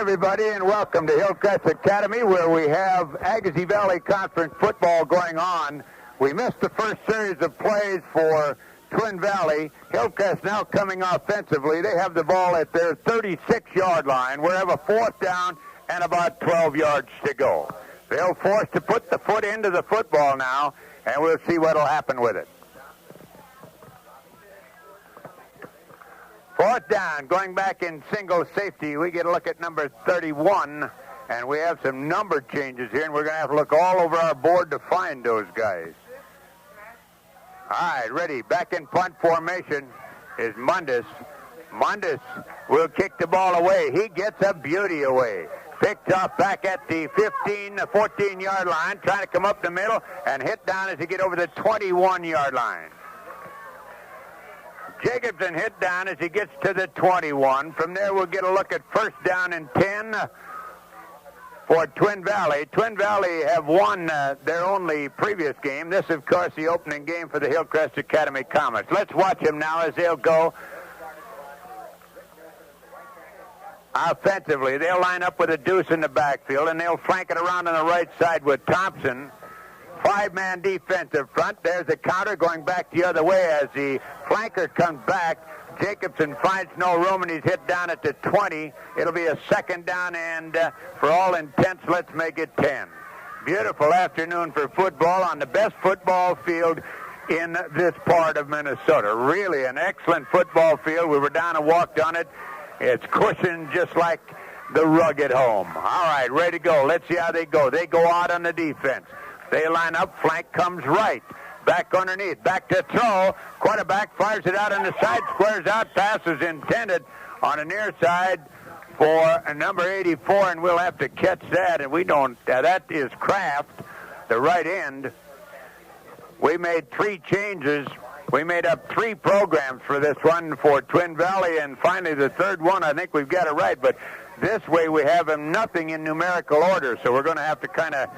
everybody, and welcome to Hillcrest Academy, where we have Agassiz Valley Conference football going on. We missed the first series of plays for Twin Valley. Hillcrest now coming offensively. They have the ball at their 36-yard line. We have a fourth down and about 12 yards to go. They'll force to put the foot into the football now, and we'll see what will happen with it. Fourth down, going back in single safety. We get a look at number 31, and we have some number changes here, and we're going to have to look all over our board to find those guys. All right, ready. Back in punt formation is Mundus. Mundus will kick the ball away. He gets a beauty away. Picked up back at the 14-yard line, trying to come up the middle and hit down as he get over the 21-yard line. Jacobson hit down as he gets to the 21. From there, we'll get a look at first down and 10 for Twin Valley. Twin Valley have won their only previous game. This, of course, the opening game for the Hillcrest Academy Comets. Let's watch them now as they'll go offensively. They'll line up with a deuce in the backfield, and they'll flank it around on the right side with Thompson. Five-man defensive front. There's a counter going back the other way as the flanker comes back. Jacobson finds no room, and he's hit down at the 20. It'll be a second down, and for all intents, let's make it 10. Beautiful afternoon for football on the best football field in this part of Minnesota. Really an excellent football field. We were down and walked on it. It's cushioned just like the rug at home. All right, ready to go. Let's see how they go. They go out on the defense. They line up, flank comes right. Back underneath, back to throw. Quarterback fires it out on the side, squares out, pass is intended on the near side for number 84, and we'll have to catch that, and we don't. That is Kraft, the right end. We made three changes. We made up three programs for this one for Twin Valley, and finally the third one, I think we've got it right, but this way we have them nothing in numerical order, so we're going to have to kind of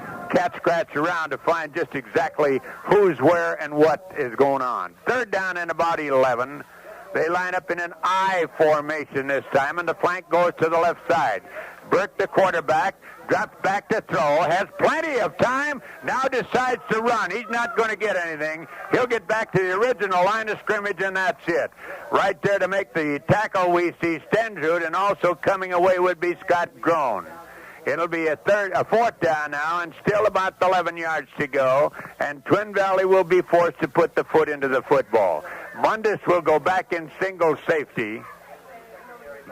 scratch around to find just exactly who's where and what is going on. Third down and about 11. They line up in an I formation this time, and the flank goes to the left side. Burke, the quarterback, drops back to throw, has plenty of time, now decides to run. He's not going to get anything. He'll get back to the original line of scrimmage, and that's it. Right there to make the tackle, we see Stendrud, and also coming away would be Scott Groen. It'll be a fourth down now, and still about 11 yards to go, and Twin Valley will be forced to put the foot into the football. Mundus will go back in single safety.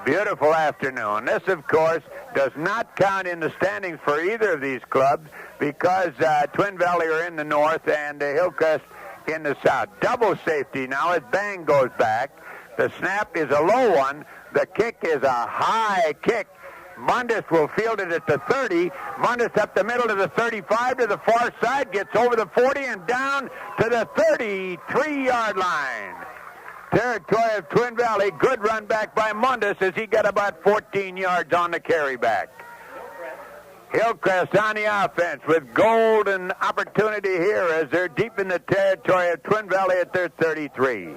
Beautiful afternoon. This, of course, does not count in the standings for either of these clubs because Twin Valley are in the north and Hillcrest in the south. Double safety now as Bang goes back. The snap is a low one. The kick is a high kick. Mundus will field it at the 30. Mundus up the middle to the 35 to the far side, gets over the 40 and down to the 33-yard line. Territory of Twin Valley. Good run back by Mundus as he got about 14 yards on the carry back. Hillcrest on the offense with golden opportunity here as they're deep in the territory of Twin Valley at their 33.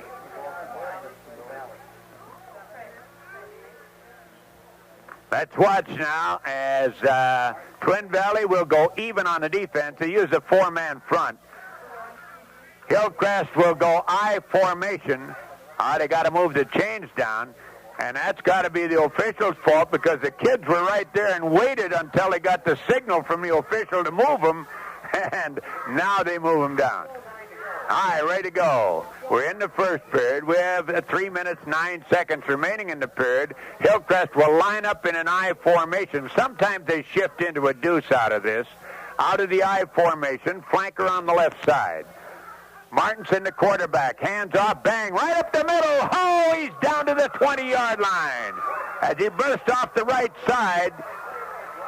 Let's watch now as Twin Valley will go even on the defense. They use a four-man front. Hillcrest will go I formation. They got to move the chains down, and that's got to be the official's fault because the kids were right there and waited until they got the signal from the official to move them, and now they move them down. All right, ready to go. We're in the first period. We have 3 minutes, 9 seconds remaining in the period. Hillcrest will line up in an I formation. Sometimes they shift into a deuce out of this. Out of the I formation, flanker on the left side. Martinson, the quarterback, hands off, bang, right up the middle. Oh, he's down to the 20-yard line. As he burst off the right side,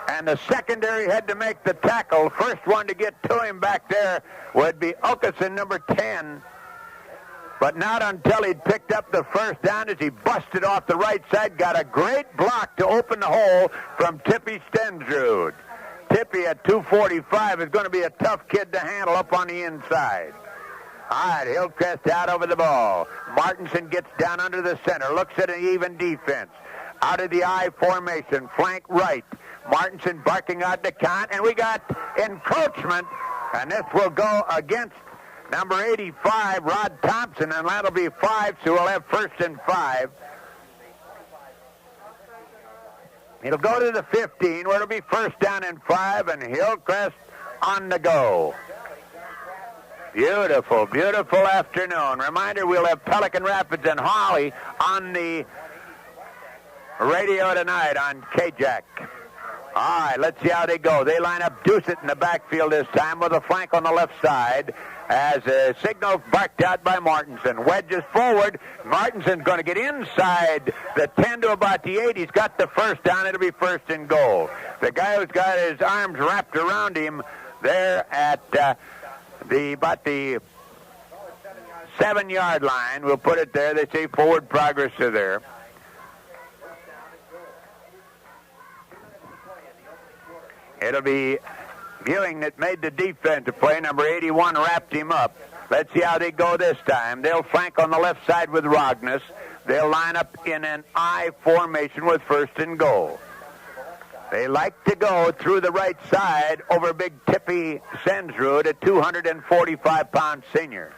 and the secondary had to make the tackle. First one to get to him back there would be Okeson, number 10. But not until he'd picked up the first down as he busted off the right side, got a great block to open the hole from Tippy Stendrud. Tippy at 245 is going to be a tough kid to handle up on the inside. All right, Hillcrest out over the ball. Martinson gets down under the center, looks at an even defense. out of the I formation, flank right. Martinson barking out the count, and we got encroachment, and this will go against number 85, Rod Thompson, and that'll be 5, so we'll have 1st and 5. It'll go to the 15, where it'll be 1st down and 5, and Hillcrest on the go. Beautiful, beautiful afternoon. Reminder, we'll have Pelican Rapids and Holly on the radio tonight on KJAC. All right, let's see how they go. They line up Doucet in the backfield this time with a flank on the left side as a signal barked out by Martinson. Wedges forward. Martinson's going to get inside the 10 to about the 8. He's got the 1st down. It'll be 1st and goal. The guy who's got his arms wrapped around him there at about the 7-yard line. We'll put it there. They say forward progress to there. It'll be Ewing that made the defensive play. Number 81 wrapped him up. Let's see how they go this time. They'll flank on the left side with Rognus. They'll line up in an I formation with 1st and goal. They like to go through the right side over big Tippy Sensrud, a 245-pound senior.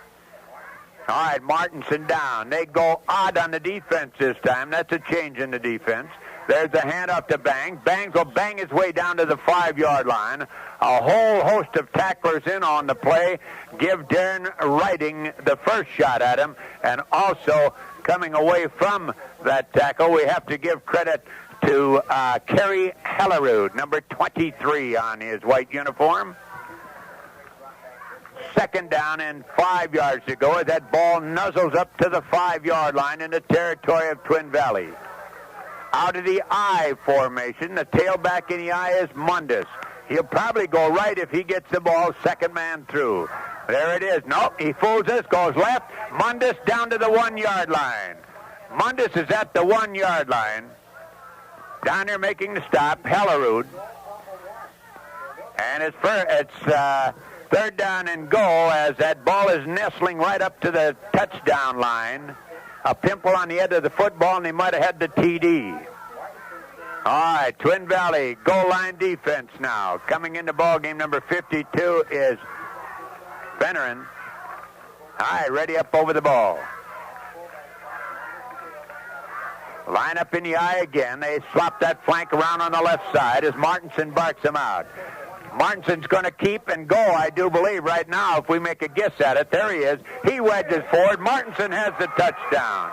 All right, Martinson down. They go odd on the defense this time. That's a change in the defense. There's a handoff to Bang. Bang will bang his way down to the 5-yard line. A whole host of tacklers in on the play. Give Darren Writing the first shot at him. And also coming away from that tackle, we have to give credit to Kerry Hellerud, number 23 on his white uniform. 2nd down and 5 yards to go as that ball nuzzles up to the 5-yard line in the territory of Twin Valley. Out of the I formation, the tailback in the I is Mundus. He'll probably go right if he gets the ball 2nd man through. There it is. Nope, he fools us, goes left. Mundus down to the 1-yard line. Mundus is at the 1-yard line. Down there making the stop, Hellerud. And it's 3rd down and goal as that ball is nestling right up to the touchdown line. A pimple on the end of the football, and he might have had the TD. All right, Twin Valley, goal line defense now. Coming into ball game number 52 is Fennerin. All right, ready up over the ball. Line up in the I again. They swap that flank around on the left side as Martinson barks him out. Martinson's going to keep and go, I do believe, right now, if we make a guess at it. There he is. He wedges forward. Martinson has the touchdown.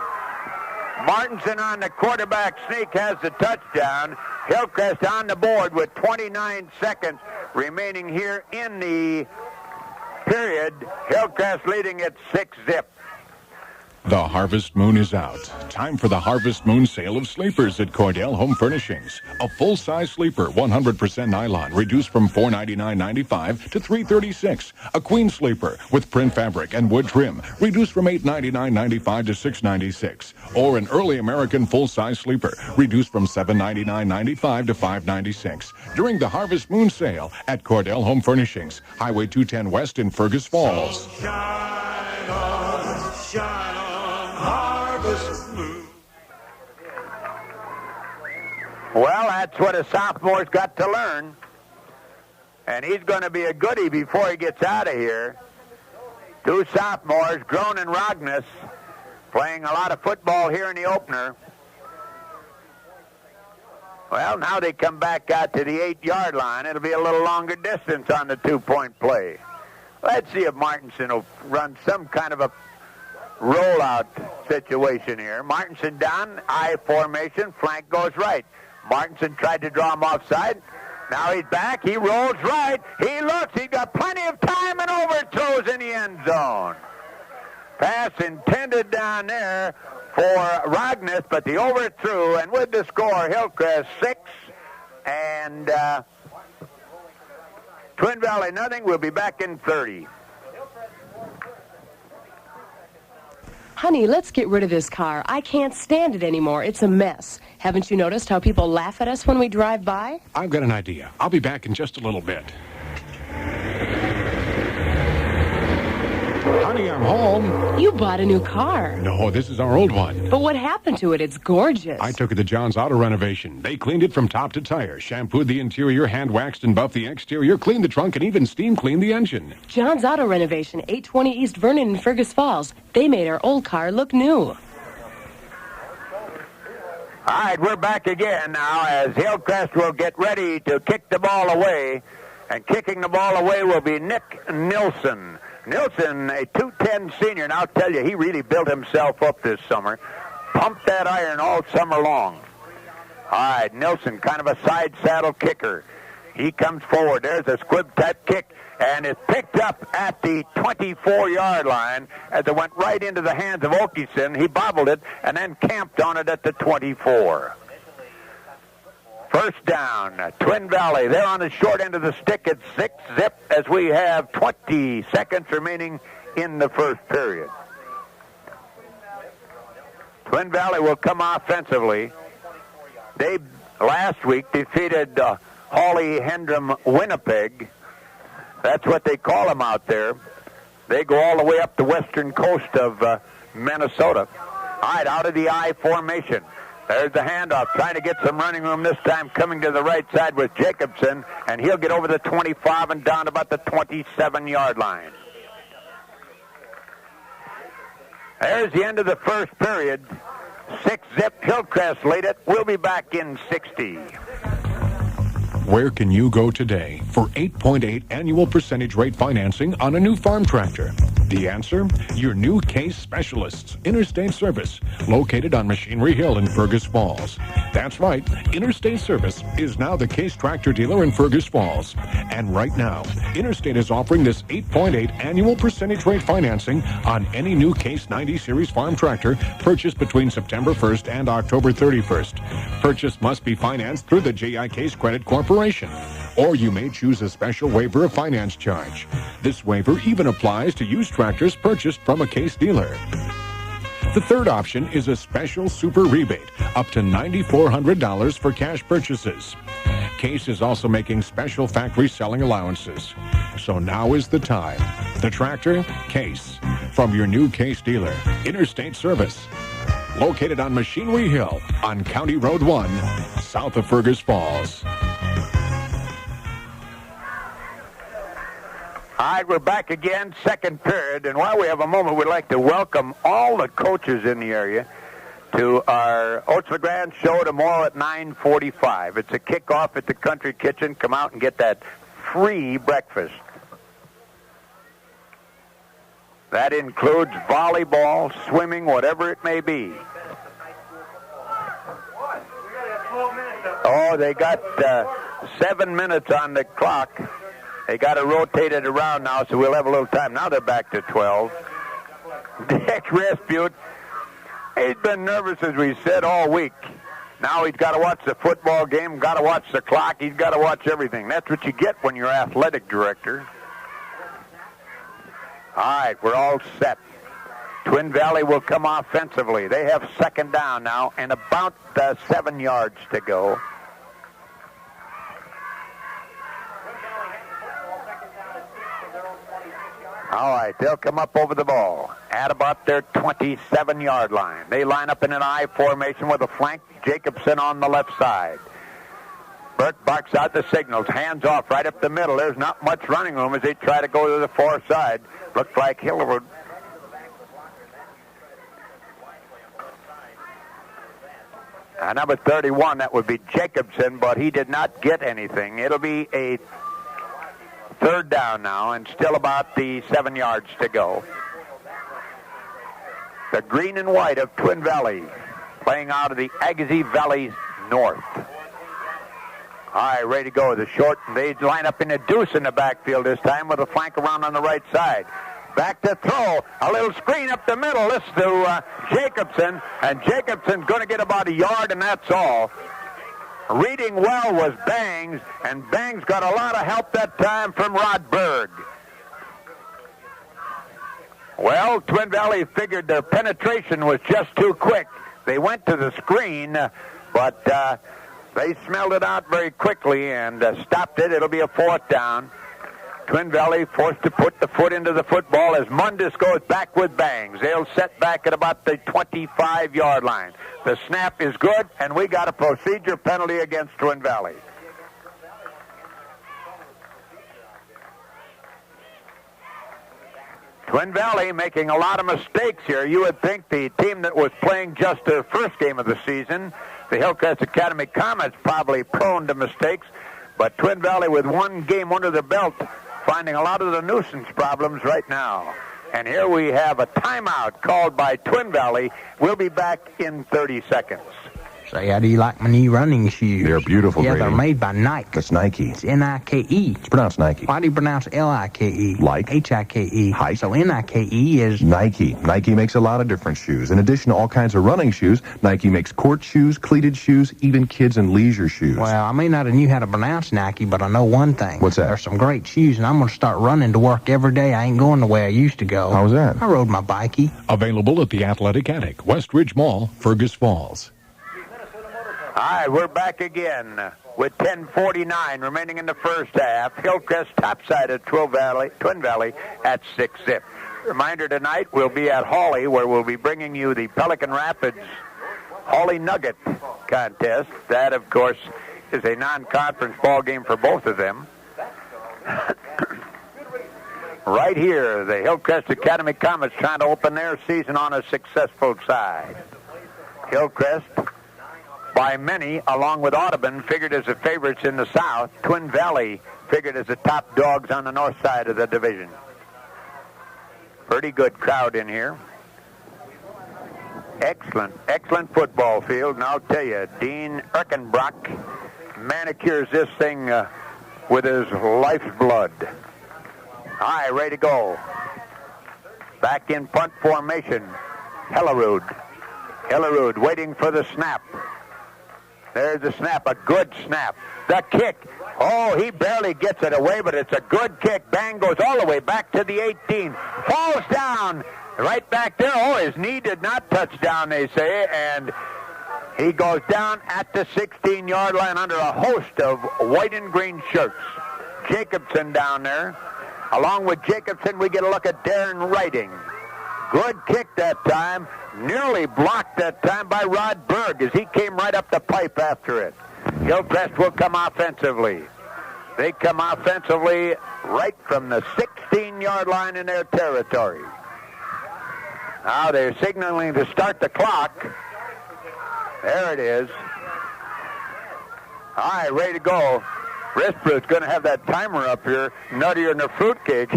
Martinson on the quarterback sneak has the touchdown. Hillcrest on the board with 29 seconds remaining here in the period. Hillcrest leading at 6-0. The Harvest Moon is out. Time for the Harvest Moon sale of sleepers at Cordell Home Furnishings. A full-size sleeper, 100% nylon, reduced from $499.95 to $336. A queen sleeper with print fabric and wood trim, reduced from $899.95 to $696. Or an early American full-size sleeper, reduced from $799.95 to $596. During the Harvest Moon sale at Cordell Home Furnishings, Highway 210 West in Fergus Falls. So shine on. Harvest Moon. Well, that's what a sophomore's got to learn. And he's going to be a goodie before he gets out of here. 2 sophomores, Groen and Rognus, playing a lot of football here in the opener. Well, now they come back out to the 8-yard line. It'll be a little longer distance on the 2-point play. Let's see if Martinson will run some kind of a rollout situation here. Martinson down, I formation, flank goes right. Martinson tried to draw him offside. Now he's back, he rolls right. He looks, he's got plenty of time and overthrows in the end zone. Pass intended down there for Rognus, but the overthrew, and with the score, Hillcrest 6 and Twin Valley nothing. We'll be back in 30. Honey, let's get rid of this car. I can't stand it anymore. It's a mess. Haven't you noticed how people laugh at us when we drive by? I've got an idea. I'll be back in just a little bit. Honey, I'm home. You bought a new car. No, this is our old one. But what happened to it? It's gorgeous. I took it to John's Auto Renovation. They cleaned it from top to tire, shampooed the interior, hand-waxed and buffed the exterior, cleaned the trunk, and even steam-cleaned the engine. John's Auto Renovation, 820 East Vernon in Fergus Falls. They made our old car look new. All right, we're back again now as Hillcrest will get ready to kick the ball away. And kicking the ball away will be Nick Nilsson. Nilsson, a 210 senior, and I'll tell you, he really built himself up this summer. Pumped that iron all summer long. All right, Nilsson, kind of a side saddle kicker. He comes forward. There's a squib-type kick, and it's picked up at the 24-yard line as it went right into the hands of Okeson. He bobbled it and then camped on it at the 24. First down, Twin Valley. They're on the short end of the stick at 6-zip as we have 20 seconds remaining in the first period. Twin Valley will come offensively. They last week defeated Hawley Hendrum Winnipeg. That's what they call them out there. They go all the way up the western coast of Minnesota. All right, out of the I formation. There's the handoff, trying to get some running room this time, coming to the right side with Jacobson, and he'll get over the 25 and down about the 27-yard line. There's the end of the first period. 6-zip, Hillcrest lead it. We'll be back in 60. Where can you go today for 8.8 annual percentage rate financing on a new farm tractor? The answer? Your new Case Specialists, Interstate Service, located on Machinery Hill in Fergus Falls. That's right, Interstate Service is now the Case tractor dealer in Fergus Falls. And right now, Interstate is offering this 8.8 annual percentage rate financing on any new Case 90 Series farm tractor purchased between September 1st and October 31st. Purchase must be financed through the J.I. Case Credit Corporation. Or you may choose a special waiver of finance charge. This waiver even applies to used tractors purchased from a Case dealer. The third option is a special super rebate, up to $9,400 for cash purchases. Case is also making special factory selling allowances. So now is the time. The tractor, Case, from your new Case dealer, Interstate Service. Located on Machinery Hill on County Road 1, south of Fergus Falls. All right, we're back again, second period, and while we have a moment, we'd like to welcome all the coaches in the area to our Oats LeGrand show tomorrow at 9:45. It's a kickoff at the Country Kitchen. Come out and get that free breakfast. That includes volleyball, swimming, whatever it may be. Oh, they got 7 minutes on the clock. They got to rotate it around now, so we'll have a little time. Now they're back to 12. Dick Respute, he's been nervous, as we said, all week. Now he's got to watch the football game, got to watch the clock, he's got to watch everything. That's what you get when you're athletic director. All right, we're all set. Twin Valley will come offensively. They have second down now and about 7 yards to go. All right, they'll come up over the ball at about their 27-yard line. They line up in an I formation with a flank, Jacobson on the left side. Burke barks out the signals, hands off right up the middle. There's not much running room as they try to go to the far side. Looks like Hillwood. Number 31, that would be Jacobson, but he did not get anything. It'll be a third down now, and still about the 7 yards to go. The green and white of Twin Valley playing out of the Agassiz Valley North. All right, ready to go. The short, they line up in a deuce in the backfield this time with a flank around on the right side. Back to throw. A little screen up the middle. This to Jacobson, and Jacobson's going to get about a yard, and that's all. Reading well was Bangs, and Bangs got a lot of help that time from Rod Berg. Well, Twin Valley figured their penetration was just too quick. They went to the screen, but they smelled it out very quickly and stopped it. It'll be a fourth down. Twin Valley forced to put the foot into the football as Mundus goes back with bangs. They'll set back at about the 25-yard line. The snap is good, and we got a procedure penalty against Twin Valley. Twin Valley making a lot of mistakes here. You would think the team that was playing just their first game of the season, the Hillcrest Academy Comets, probably prone to mistakes, but Twin Valley with one game under their belt, finding a lot of the nuisance problems right now. And here we have a timeout called by Twin Valley. We'll be back in 30 seconds. Say, how do you like my new running shoes? They're beautiful, Yeah, Grady. they're made by Nike. That's Nike. It's N-I-K-E. It's pronounced Nike. Why do you pronounce L-I-K-E? Like? H-I-K-E. Hike. So N-I-K-E is... Nike. Nike makes a lot of different shoes. In addition to all kinds of running shoes, Nike makes court shoes, cleated shoes, even kids and leisure shoes. Well, I may not have knew how to pronounce Nike, but I know one thing. What's that? There's some great shoes, and I'm going to start running to work every day. I ain't going the way I used to go. How was that? I rode my bikey. Available at the Athletic Attic, West Ridge Mall, Fergus Falls. All right, we're back again with 10:49 remaining in the first half. Hillcrest topside at Twin Valley at 6-zip. Reminder tonight, we'll be at Hawley, where we'll be bringing you the Pelican Rapids Hawley Nugget contest. That, of course, is a non-conference ball game for both of them. Right here, the Hillcrest Academy Comets trying to open their season on a successful side. Hillcrest, by many, along with Audubon, figured as the favorites in the South. Twin Valley figured as the top dogs on the north side of the division. Pretty good crowd in here. Excellent football field. And I'll tell you, Dean Erkenbrock manicures this thing with his life's blood. All right, ready to go. Back in punt formation. Hillerud waiting for the snap. There's the snap, a good snap. The kick. Oh, he barely gets it away, but it's a good kick. Bang goes all the way back to the 18. Falls down right back there. Oh, his knee did not touch down, they say, and he goes down at the 16-yard line under a host of white and green shirts. Jacobson down there. Along with Jacobson, we get a look at Darren Writing. Good kick that time. Nearly blocked that time by Rod Berg as he came right up the pipe after it. Hillcrest will come offensively. They come offensively right from the 16-yard line in their territory. Now they're signaling to start the clock. There it is. All right, ready to go. Risper's going to have that timer up here, nuttier than a fruitcake.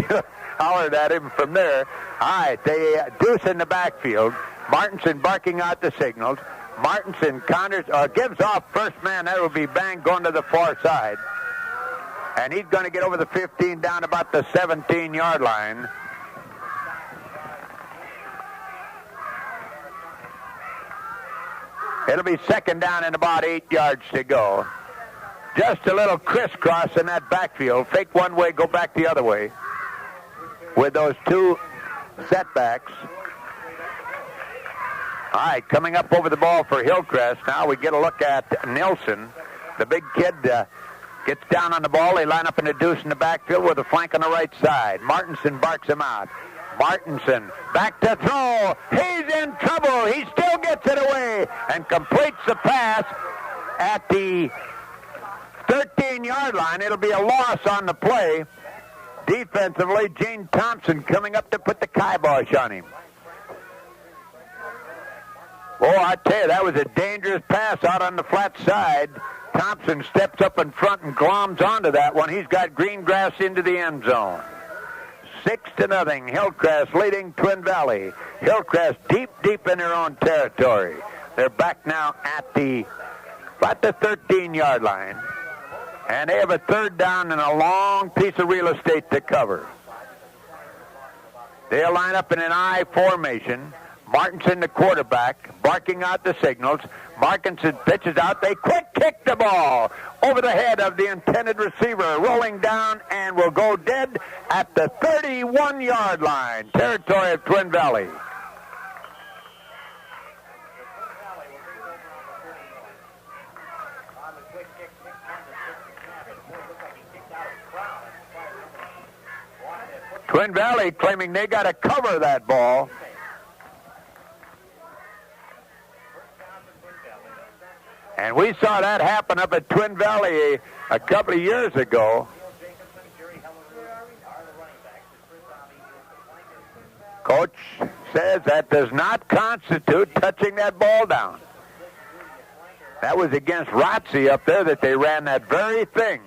Hollered at him from there. All right, they deuce in the backfield. Martinson barking out the signals. Martinson counters, gives off first man. That will be Bang going to the far side. And he's going to get over the 15 down about the 17-yard line. It'll be second down and about 8 yards to go. Just a little crisscross in that backfield. Fake one way, go back the other way. With those two setbacks. All right, coming up over the ball for Hillcrest. Now we get a look at Nelson. The big kid gets down on the ball. They line up in the deuce in the backfield with a flank on the right side. Martinson barks him out. Martinson back to throw. He's in trouble. He still gets it away and completes the pass at the 13-yard line. It'll be a loss on the play. Defensively, Gene Thompson coming up to put the kibosh on him. Oh, I tell you, that was a dangerous pass out on the flat side. Thompson steps up in front and gloms onto that one. He's got green grass into the end zone. 6-0, Hillcrest leading Twin Valley. Hillcrest deep in their own territory. They're back now at about the 13-yard line. And they have a third down and a long piece of real estate to cover. They'll line up in an I formation. Martinson, the quarterback, barking out the signals. Markinson pitches out. They quick kick the ball over the head of the intended receiver, rolling down and will go dead at the 31-yard line, territory of Twin Valley. Twin Valley claiming they got to cover that ball. And we saw that happen up at Twin Valley a couple of years ago. Coach says that does not constitute touching that ball down. That was against Rotzi up there that they ran that very thing.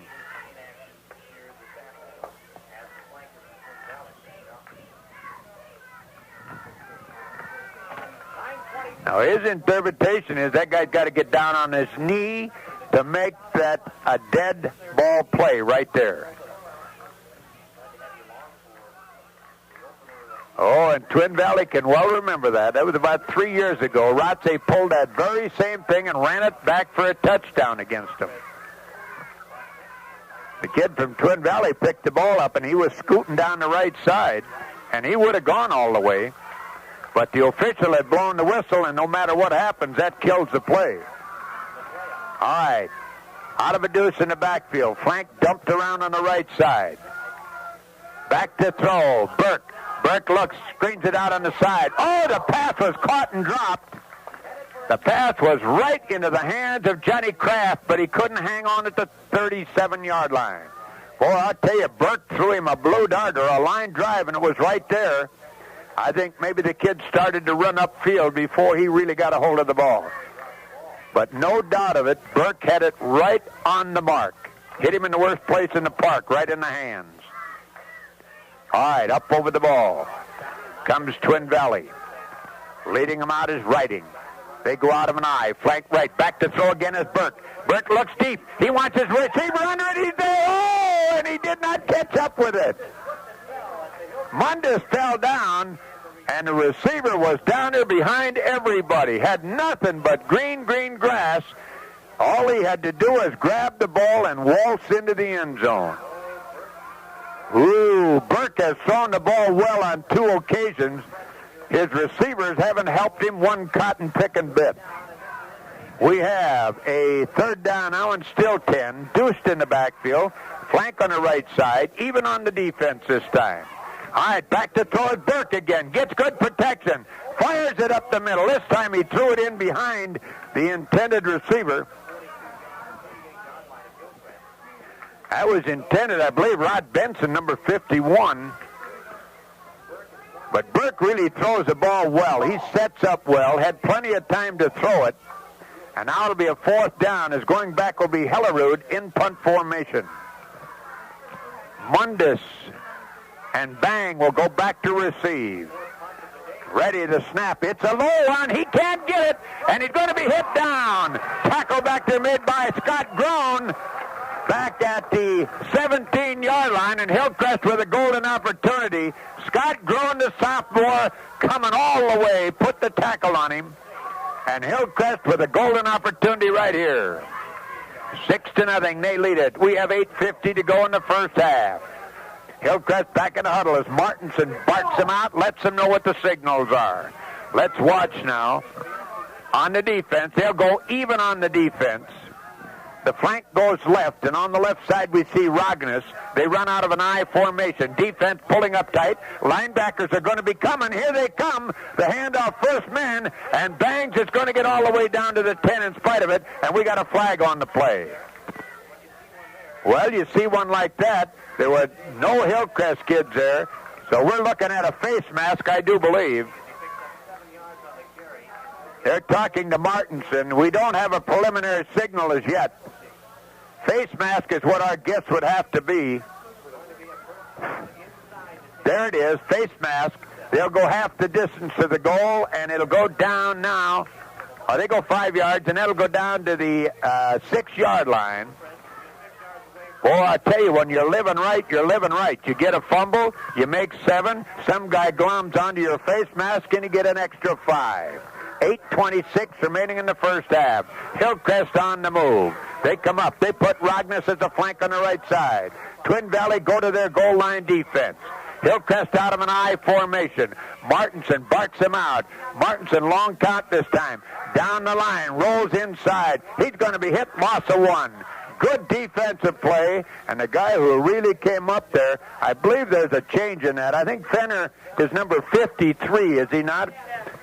Now, his interpretation is that guy's got to get down on his knee to make that a dead ball play right there. Oh, and Twin Valley can well remember that. That was about 3 years ago. Rotze pulled that very same thing and ran it back for a touchdown against him. The kid from Twin Valley picked the ball up, and he was scooting down the right side, and he would have gone all the way. But the official had blown the whistle, and no matter what happens, that kills the play. All right. Out of a deuce in the backfield. Flank dumped around on the right side. Back to throw. Burke. Burke looks, screens it out on the side. Oh, the pass was caught and dropped. The pass was right into the hands of Johnny Kraft, but he couldn't hang on at the 37-yard line. Boy, I'll tell you, Burke threw him a blue dart or a line drive, and it was right there. I think maybe the kid started to run upfield before he really got a hold of the ball. But no doubt of it, Burke had it right on the mark. Hit him in the worst place in the park, right in the hands. All right, up over the ball comes Twin Valley. Leading them out is Writing. They go out of an eye. Flank right. Back to throw again is Burke. Burke looks deep. He wants his receiver under it. He's there. Oh, and he did not catch up with it. Mundus fell down, and the receiver was down there behind everybody. Had nothing but green grass. All he had to do was grab the ball and waltz into the end zone. Ooh, Burke has thrown the ball well on 2 occasions. His receivers haven't helped him one cotton-picking bit. We have a third down now and still 10. Deuced in the backfield. Flank on the right side. Even on the defense this time. All right, back to throw it. Burke again. Gets good protection. Fires it up the middle. This time he threw it in behind the intended receiver. That was intended, I believe, Rod Benson, number 51. But Burke really throws the ball well. He sets up well, had plenty of time to throw it. And now it'll be a 4th down, as going back will be Hellerud in punt formation. Mundus and Bang will go back to receive. Ready to snap. It's a low one. He can't get it, and he's going to be hit down. Tackle back there made by Scott Groen. Back at the 17-yard line, and Hillcrest with a golden opportunity. Scott Groen, the sophomore, coming all the way, put the tackle on him. And Hillcrest with a golden opportunity right here. 6-0, they lead it. We have 8:50 to go in the first half. Hillcrest back in the huddle as Martinson barks them out, lets them know what the signals are. Let's watch now. On the defense, they'll go even on the defense. The flank goes left, and on the left side we see Rognus. They run out of an I formation. Defense pulling up tight. Linebackers are going to be coming. Here they come. The handoff, first man, and Bangs is going to get all the way down to the 10 in spite of it, and we got a flag on the play. Well, you see one like that. There were no Hillcrest kids there, so we're looking at a face mask, I do believe. They're talking to Martinson. We don't have a preliminary signal as yet. Face mask is what our guess would have to be. There it is, face mask. They'll go half the distance to the goal, and it'll go down now. They go 5 yards, and that'll go down to the 6-yard line. Boy, I tell you, when you're living right, you're living right. You get a fumble, you make 7. Some guy gloms onto your face mask, and you get an extra 5. 8:26 remaining in the first half. Hillcrest on the move. They come up. They put Rognus as a flank on the right side. Twin Valley go to their goal line defense. Hillcrest out of an I formation. Martinson barks him out. Martinson long count this time. Down the line, rolls inside. He's going to be hit, loss of 1. Good defensive play, and the guy who really came up there, I believe there's a change in that. I think Fenner is number 53, is he not?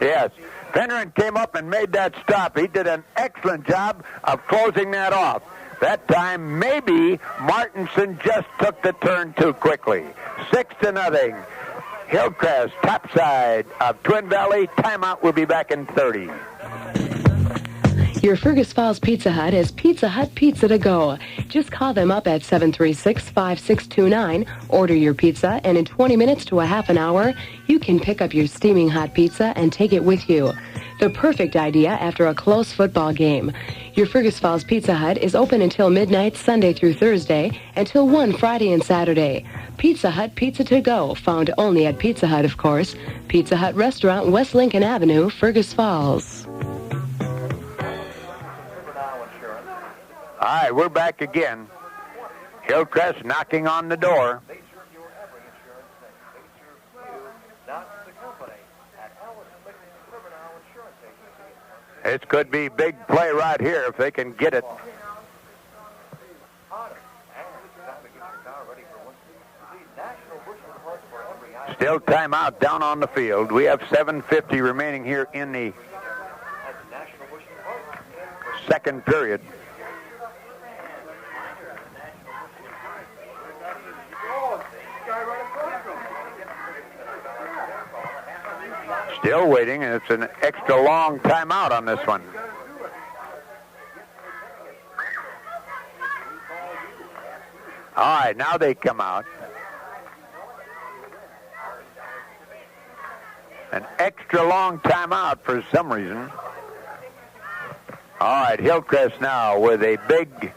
Yes. Fenner came up and made that stop. He did an excellent job of closing that off. That time, maybe Martinson just took the turn too quickly. 6-0. Hillcrest, top side of Twin Valley. Timeout. Will be back in 30. Your Fergus Falls Pizza Hut has Pizza Hut Pizza to go. Just call them up at 736-5629, order your pizza, and in 20 minutes to a half an hour, you can pick up your steaming hot pizza and take it with you. The perfect idea after a close football game. Your Fergus Falls Pizza Hut is open until midnight Sunday through Thursday, until 1 Friday and Saturday. Pizza Hut Pizza to go, found only at Pizza Hut, of course. Pizza Hut Restaurant, West Lincoln Avenue, Fergus Falls. All right, we're back again. Hillcrest knocking on the door. This could be big play right here if they can get it. Still timeout down on the field. We have 7:50 remaining here in the second period. Still waiting, and it's an extra long timeout on this one. All right, now they come out. An extra long timeout for some reason. All right, Hillcrest now with a big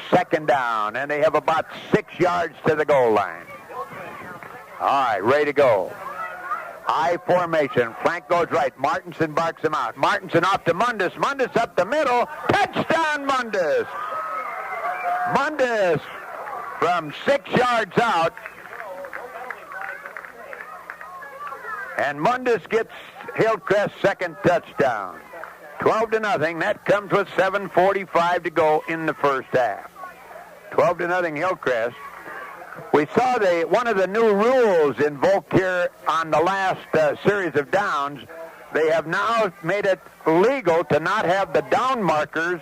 second down, and they have about 6 yards to the goal line. All right, ready to go. I formation. Flank goes right. Martinson barks him out. Martinson off to Mundus. Mundus up the middle. Touchdown, Mundus. Mundus from 6 yards out. And Mundus gets Hillcrest's second touchdown. 12-0. That comes with 7:45 to go in the first half. 12-0 Hillcrest. We saw one of the new rules invoked here on the last series of downs. They have now made it legal to not have the down markers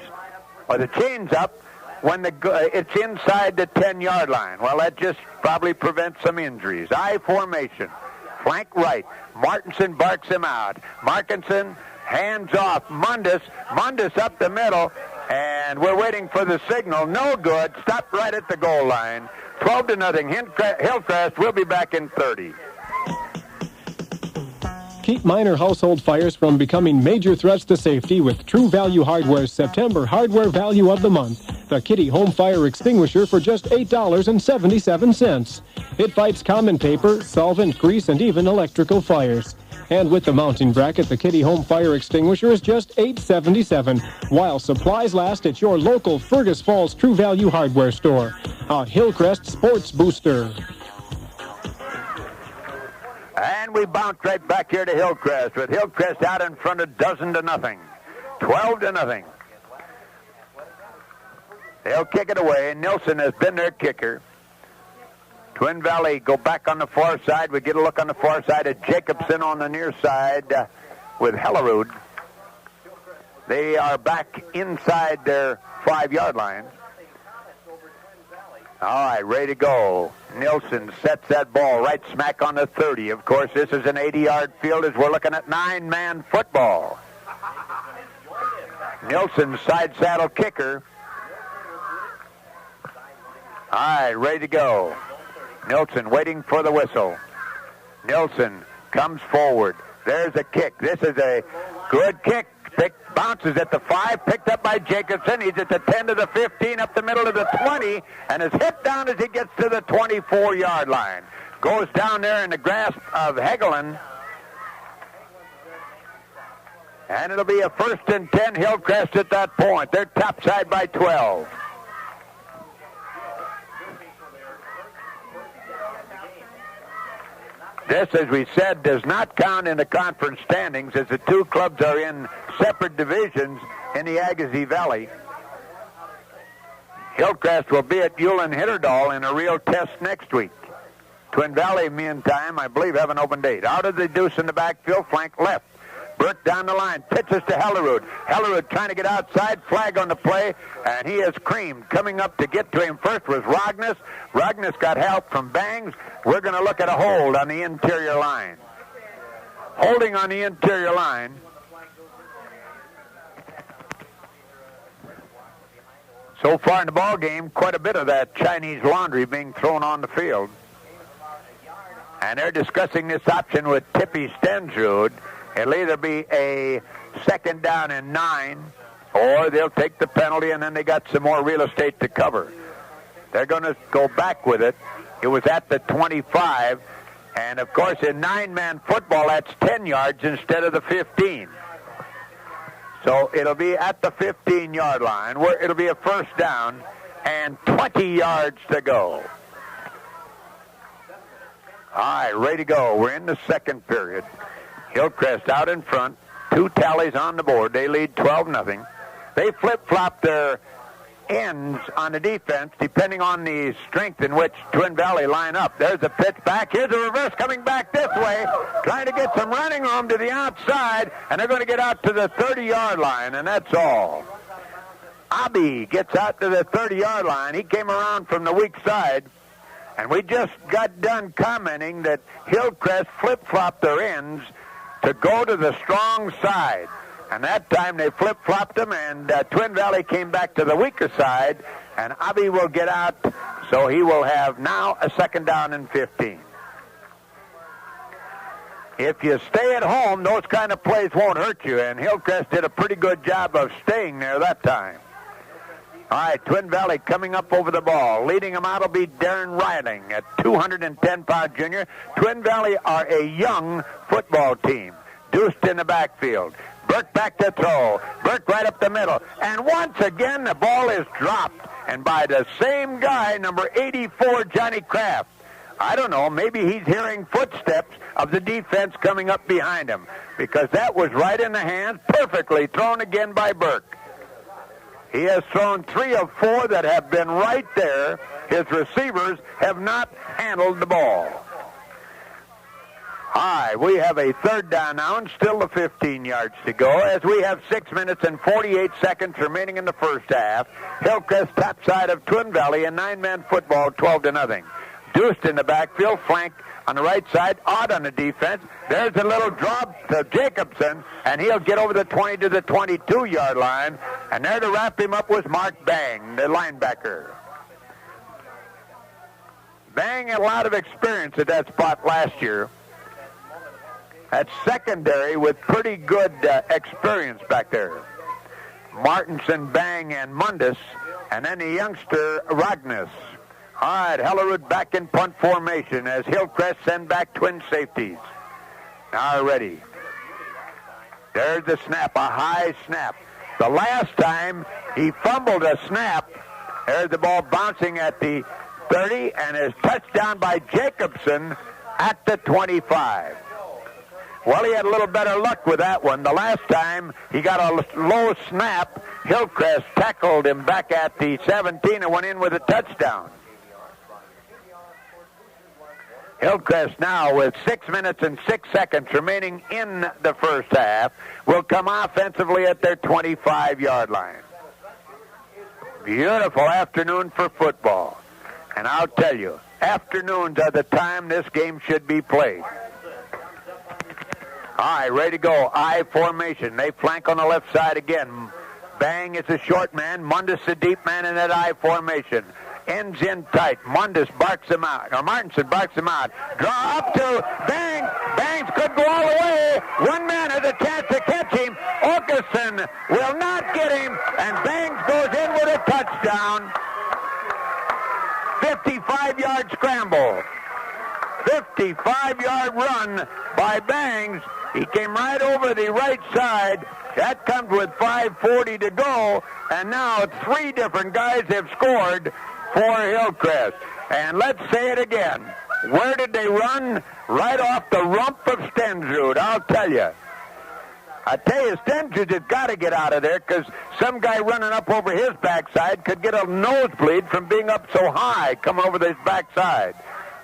or the chains up when it's inside the 10-yard line. Well, that just probably prevents some injuries. I formation. Flank right. Martinson barks him out. Martinson hands off. Mundus up the middle. And we're waiting for the signal. No good. Stop right at the goal line. 12-0. Hillcrest will be back in 30. Keep minor household fires from becoming major threats to safety with True Value Hardware's September Hardware Value of the Month. The Kitty Home Fire Extinguisher for just $8.77. It fights common paper, solvent, grease, and even electrical fires. And with the mounting bracket, the Kitty Home Fire Extinguisher is just $8.77, while supplies last at your local Fergus Falls True Value Hardware store. A Hillcrest Sports Booster. And we bounce right back here to Hillcrest, with Hillcrest out in front 12-0. 12-0. They'll kick it away. Nilsson has been their kicker. Twin Valley go back on the far side. We get a look on the far side at Jacobson on the near side with Hellerud. They are back inside their 5-yard line. All right, ready to go. Nilsson sets that ball right smack on the 30. Of course, this is an 80-yard field as we're looking at 9-man football. Nilsson side saddle kicker. All right, ready to go. Nilsson waiting for the whistle. Nilsson comes forward. There's a kick. This is a good kick. Bounces at the 5, picked up by Jacobson. He's at the 10 to the 15, up the middle to the 20, and is hit down as he gets to the 24-yard line. Goes down there in the grasp of Hegelen. And it'll be a 1st and 10 Hillcrest at that point. They're topside by 12. This, as we said, does not count in the conference standings, as the two clubs are in separate divisions in the Agassiz Valley. Hillcrest will be at Ulen Hitterdal in a real test next week. Twin Valley, meantime, I believe, have an open date. Out of the deuce in the backfield, flank left. Burke down the line, pitches to Hellerud. Hellerud trying to get outside, flag on the play, and he is creamed. Coming up to get to him first was Rognus. Rognus got help from Bangs. We're going to look at a hold on the interior line. Holding on the interior line. So far in the ball game, quite a bit of that Chinese laundry being thrown on the field. And they're discussing this option with Tippy Stensrud. It'll either be a 2nd down and 9, or they'll take the penalty, and then they got some more real estate to cover. They're going to go back with it. It was at the 25, and, of course, in 9-man football, that's 10 yards instead of the 15. So it'll be at the 15-yard line, where it'll be a 1st down and 20 yards to go. All right, ready to go. We're in the 2nd period. Hillcrest out in front. 2 tallies on the board. They lead 12-0. They flip-flop their ends on the defense depending on the strength in which Twin Valley line up. There's a pitch back. Here's a reverse coming back this way. Trying to get some running room to the outside, and they're going to get out to the 30-yard line, and that's all. Abby gets out to the 30-yard line. He came around from the weak side. And we just got done commenting that Hillcrest flip-flopped their ends to go to the strong side. And that time they flip-flopped them, and Twin Valley came back to the weaker side, and Abby will get out, so he will have now a 2nd down and 15. If you stay at home, those kind of plays won't hurt you, and Hillcrest did a pretty good job of staying there that time. All right, Twin Valley coming up over the ball. Leading them out will be Darren Riling at 210-pound junior. Twin Valley are a young football team. Deuced in the backfield. Burke back to throw. Burke right up the middle. And once again, the ball is dropped. And by the same guy, number 84, Johnny Kraft. I don't know, maybe he's hearing footsteps of the defense coming up behind him. Because that was right in the hands, perfectly thrown again by Burke. He has thrown 3 of 4 that have been right there. His receivers have not handled the ball. All right, we have a 3rd down now and still the 15 yards to go as we have 6 minutes and 48 seconds remaining in the 1st half. Hillcrest top side of Twin Valley in 9-man football, 12-0. Deuced in the backfield, flank on the right side, Odd on the defense. There's a little drop to Jacobson, and he'll get over the 20 to the 22-yard line. And there to wrap him up was Mark Bang, the linebacker. Bang had a lot of experience at that spot last year. That's secondary with pretty good experience back there. Martinson, Bang, and Mundus, and then the youngster, Rognus. All right, Hellerud back in punt formation as Hillcrest send back twin safeties. Now ready. There's the snap, a high snap. The last time he fumbled a snap, there's the ball bouncing at the 30 and is touched down by Jacobson at the 25. Well, he had a little better luck with that one. The last time he got a low snap, Hillcrest tackled him back at the 17 and went in with a touchdown. Hillcrest now with 6 minutes and 6 seconds remaining in the 1st half will come offensively at their 25-yard line. Beautiful afternoon for football. And I'll tell you, afternoons are the time this game should be played. All right, ready to go. I formation. They flank on the left side again. Bang is a short man. Mundus a deep man in that I formation. Ends in tight. Mundus barks him out. Or Martinson barks him out. Draw up to Bang. Bangs could go all the way. One man has a chance to catch him. Orkerson will not get him. And Bangs goes in with a touchdown. 55-yard scramble. 55-yard run by Bangs. He came right over the right side. That comes with 5:40 to go. And now 3 different guys have scored for Hillcrest. And let's say it again. Where did they run? Right off the rump of Stensrud, I'll tell you. I tell you, Stenges has got to get out of there because some guy running up over his backside could get a nosebleed from being up so high coming over this backside.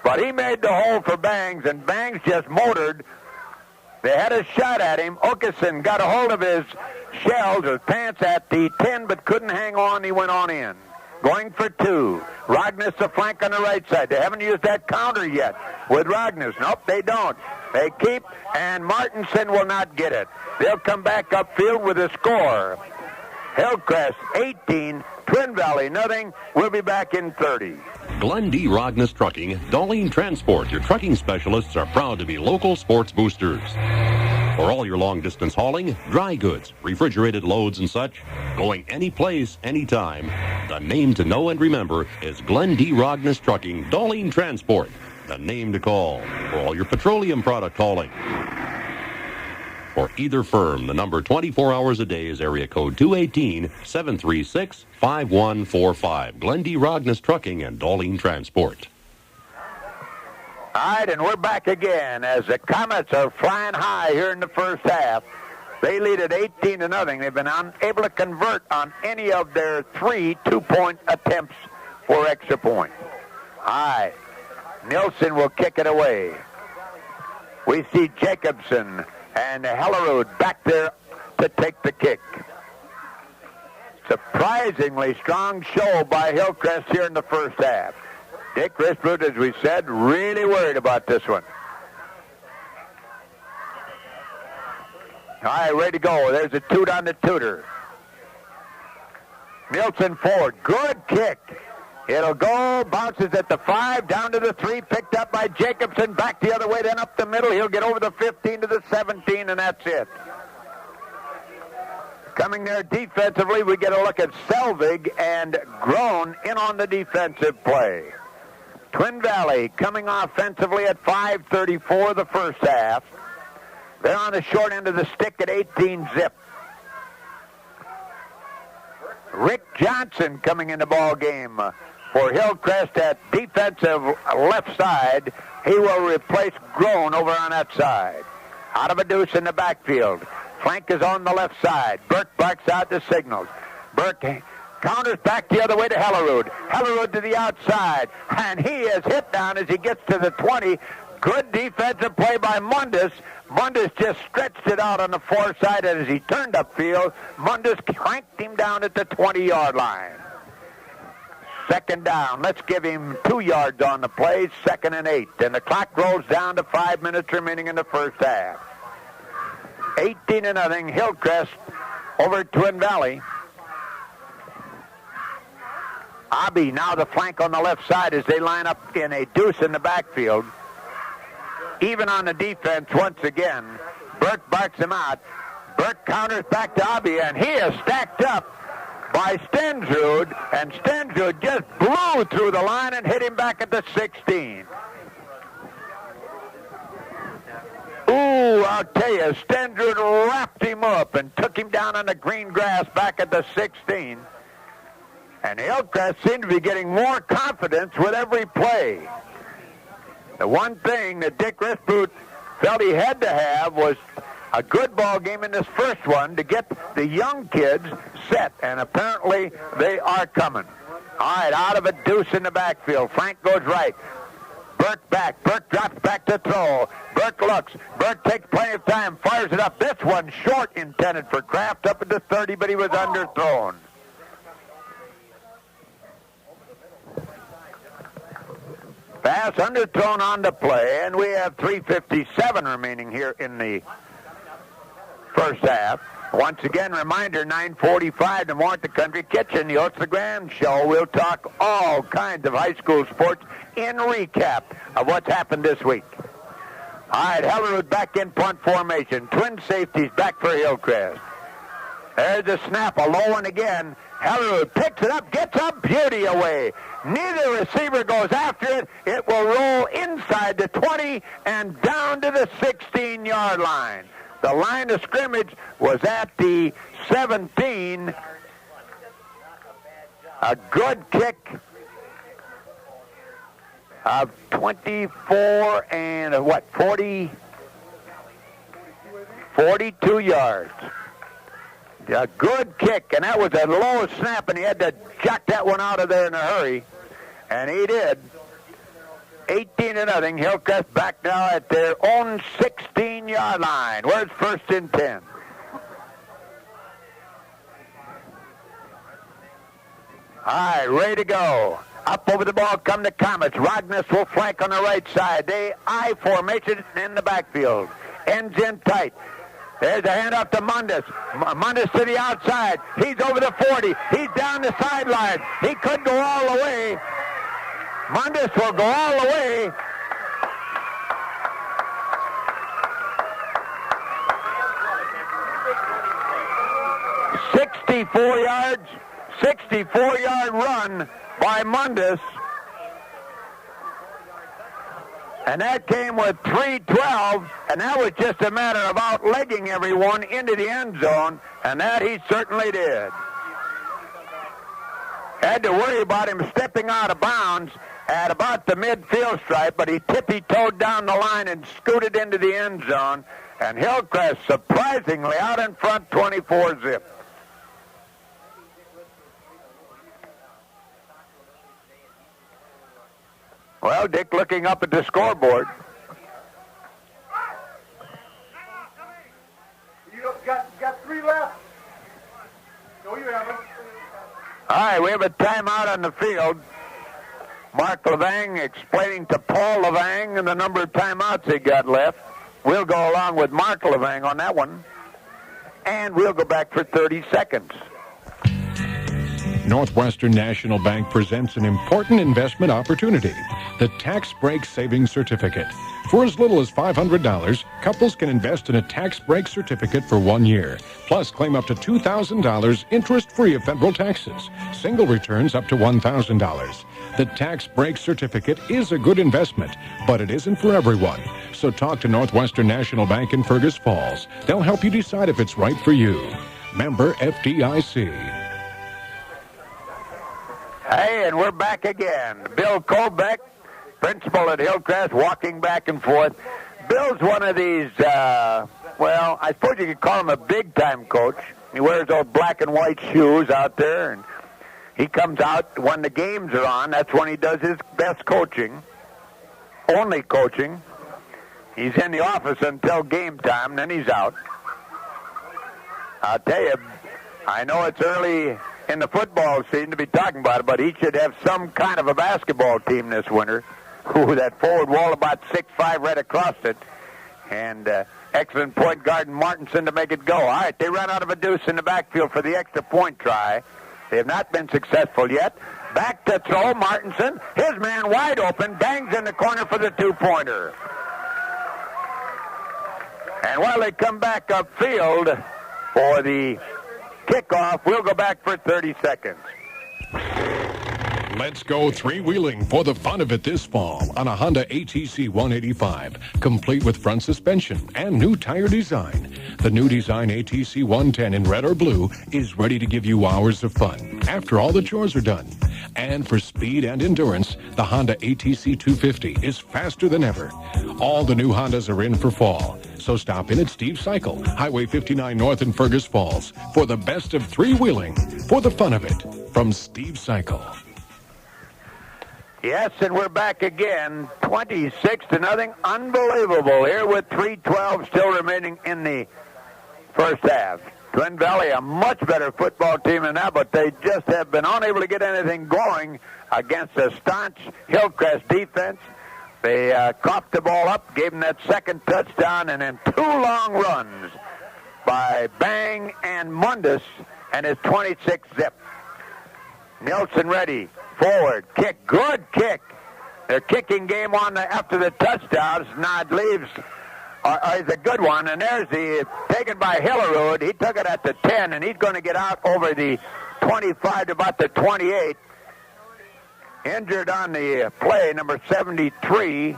But he made the hole for Bangs, and Bangs just motored. They had a shot at him. Okeson got a hold of his shells or pants at the 10, but couldn't hang on. He went on in. Going for 2. Rognus the flank on the right side. They haven't used that counter yet with Rognus. Nope, they don't. They keep, and Martinson will not get it. They'll come back upfield with a score. Hillcrest 18, Twin Valley nothing. We'll be back in 30. Glenn D. Rognus Trucking, Darlene Transport, your trucking specialists, are proud to be local sports boosters. For all your long-distance hauling, dry goods, refrigerated loads and such, going any place, anytime, the name to know and remember is Glenn D. Rognus Trucking, Darlene Transport, the name to call for all your petroleum product hauling. For either firm, the number 24 hours a day is area code 218-736-5145. Glenn D. Rognus Trucking and Darlene Transport. All right, and we're back again as the Comets are flying high here in the first half. They lead at 18-0. They've been unable to convert on any of their 3 2-point attempts for extra point. All right, Nilsson will kick it away. We see Jacobson and Hellerud back there to take the kick. Surprisingly strong show by Hillcrest here in the first half. Dick Risbroot, as we said, really worried about this one. All right, ready to go. There's a toot on the tutor. Nilsson forward. Good kick. It'll go, bounces at the 5, down to the 3, picked up by Jacobson, back the other way, then up the middle. He'll get over the 15 to the 17, and that's it. Coming there defensively, we get a look at Selvig and Groen in on the defensive play. Twin Valley coming offensively at 5:34 the first half. They're on the short end of the stick at 18 zip. Rick Johnson coming in the ball game for Hillcrest at defensive left side. He will replace Groen over on that side. Out of a deuce in the backfield. Flank is on the left side. Burke barks out the signals. Burke counters back the other way to Hellerud. Hellerud to the outside. And he is hit down as he gets to the 20. Good defensive play by Mundus. Mundus just stretched it out on the far side, and as he turned upfield, Mundus cranked him down at the 20-yard line. Second down. Let's give him 2 yards on the play. 2nd and 8. And the clock rolls down to 5 minutes remaining in the first half. 18-0. Hillcrest over Twin Valley. Abbey now the flank on the left side as they line up in a deuce in the backfield. Even on the defense once again. Burke barks him out. Burke counters back to Abbey, and he is stacked up by Stensrud, and Stensrud just blew through the line and hit him back at the 16. Ooh, I'll tell you, Stensrud wrapped him up and took him down on the green grass back at the 16. And Hillcrest seemed to be getting more confidence with every play. The one thing that Dick Risbroot felt he had to have was a good ball game in this first one to get the young kids set, and apparently they are coming. All right, out of a deuce in the backfield. Frank goes right. Burke back. Burke drops back to throw. Burke looks. Burke takes plenty of time, fires it up. This one short, intended for Kraft up at the 30, but he was underthrown. Pass underthrown on the play, and we have 3:57 remaining here in the first half. Once again, reminder, 9:45 tomorrow at the Country Kitchen, the Oats LeGrand show. We'll talk all kinds of high school sports in recap of what's happened this week. All right, Hellerud back in punt formation. Twin safeties back for Hillcrest. There's a snap, a low one again. Hellerud picks it up, gets a beauty away. Neither receiver goes after it. It will roll inside the 20 and down to the 16-yard line. The line of scrimmage was at the 17. A good kick of 24 and 40. 42 yards. A good kick, and that was a low snap, and he had to jack that one out of there in a hurry, and he did. 18-0. Hillcrest back now at their own 16-yard line. Where's 1st and 10? All right, ready to go. Up over the ball come the Comets. Rogness will flank on the right side. They I formation in the backfield. Ends in tight. There's a handoff to Mundus. Mundus to the outside. He's over the 40. He's down the sideline. He could go all the way. Mundus will go all the way. .64 64-yard run by Mundus. And that came with 3:12, and that was just a matter of outlegging everyone into the end zone, and that he certainly did. Had to worry about him stepping out of bounds at about the midfield stripe, but he tippy-toed down the line and scooted into the end zone, and Hillcrest surprisingly out in front 24-zip. Well, Dick looking up at the scoreboard. You got 3 left. No, you haven't. All right, we have a timeout on the field. Mark Levang explaining to Paul Levang the number of timeouts he got left. We'll go along with Mark Levang on that one. And we'll go back for 30 seconds. Northwestern National Bank presents an important investment opportunity, the Tax Break Savings Certificate. For as little as $500, couples can invest in a tax break certificate for 1 year, plus claim up to $2,000 interest-free of federal taxes. Single returns up to $1,000. The Tax Break Certificate is a good investment, but it isn't for everyone. So talk to Northwestern National Bank in Fergus Falls. They'll help you decide if it's right for you. Member FDIC. Hey, and we're back again. Bill Colbeck, principal at Hillcrest, walking back and forth. Bill's one of these, well, I suppose you could call him a big-time coach. He wears those black and white shoes out there, and he comes out when the games are on. That's when he does his best coaching, only coaching. He's in the office until game time, then he's out. I'll tell you, I know it's early in the football season to be talking about it, but he should have some kind of a basketball team this winter. Ooh, that forward wall about 6'5" right across it. And excellent point guard Martinson to make it go. All right, they run out of a deuce in the backfield for the extra point try. They have not been successful yet. Back to throw, Martinson. His man wide open, bangs in the corner for the two-pointer. And while they come back upfield for the kickoff, we'll go back for 30 seconds. Let's go three-wheeling for the fun of it this fall on a Honda ATC 185, complete with front suspension and new tire design. The new design ATC 110 in red or blue is ready to give you hours of fun after all the chores are done. And for speed and endurance, the Honda ATC 250 is faster than ever. All the new Hondas are in for fall, so stop in at Steve Cycle, Highway 59 North in Fergus Falls, for the best of three-wheeling for the fun of it from Steve Cycle. Yes, and we're back again, 26-0. Unbelievable here with 3:12 still remaining in the first half. Twin Valley, a much better football team than that, but they just have been unable to get anything going against a staunch Hillcrest defense. They coughed the ball up, gave them that second touchdown, and then two long runs by Bang and Mundus and his 26-zip. Nielsen ready. Forward, kick, good kick. Their kicking game on after the touchdowns, Nod leaves, is a good one. And there's the, taken by Hillerud. He took it at the 10, and he's going to get out over the 25 to about the 28. Injured on the play, number 73.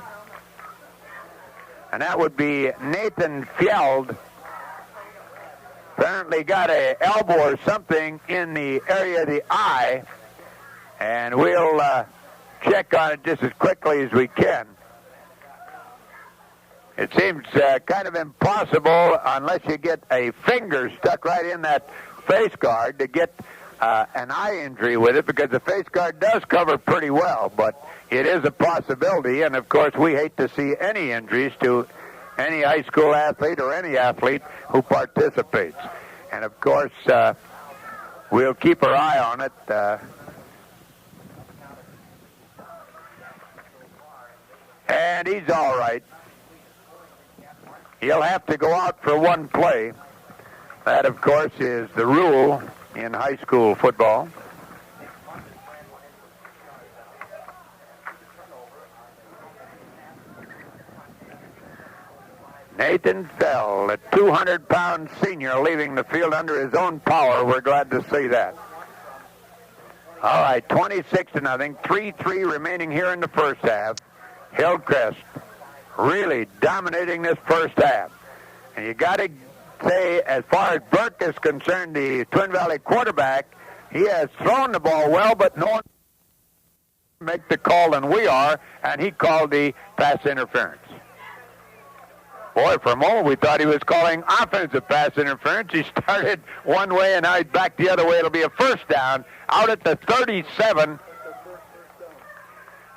And that would be Nathan Fjeld. Apparently got an elbow or something in the area of the eye. And we'll check on it just as quickly as we can. It seems kind of impossible unless you get a finger stuck right in that face guard to get an eye injury with it, because the face guard does cover pretty well, but it is a possibility, and of course we hate to see any injuries to any high school athlete or any athlete who participates. And of course, we'll keep our eye on it. And he's all right. He'll have to go out for one play. That, of course, is the rule in high school football. Nathan Fell, a 200-pound senior, leaving the field under his own power. We're glad to see that. All right, 26-0, 3-3 remaining here in the first half. Hillcrest really dominating this first half. And you got to say, as far as Burke is concerned, the Twin Valley quarterback, he has thrown the ball well, but no one make the call than we are, and he called the pass interference. Boy, for a moment we thought he was calling offensive pass interference. He started one way and now he's back the other way. It'll be a first down out at the 37.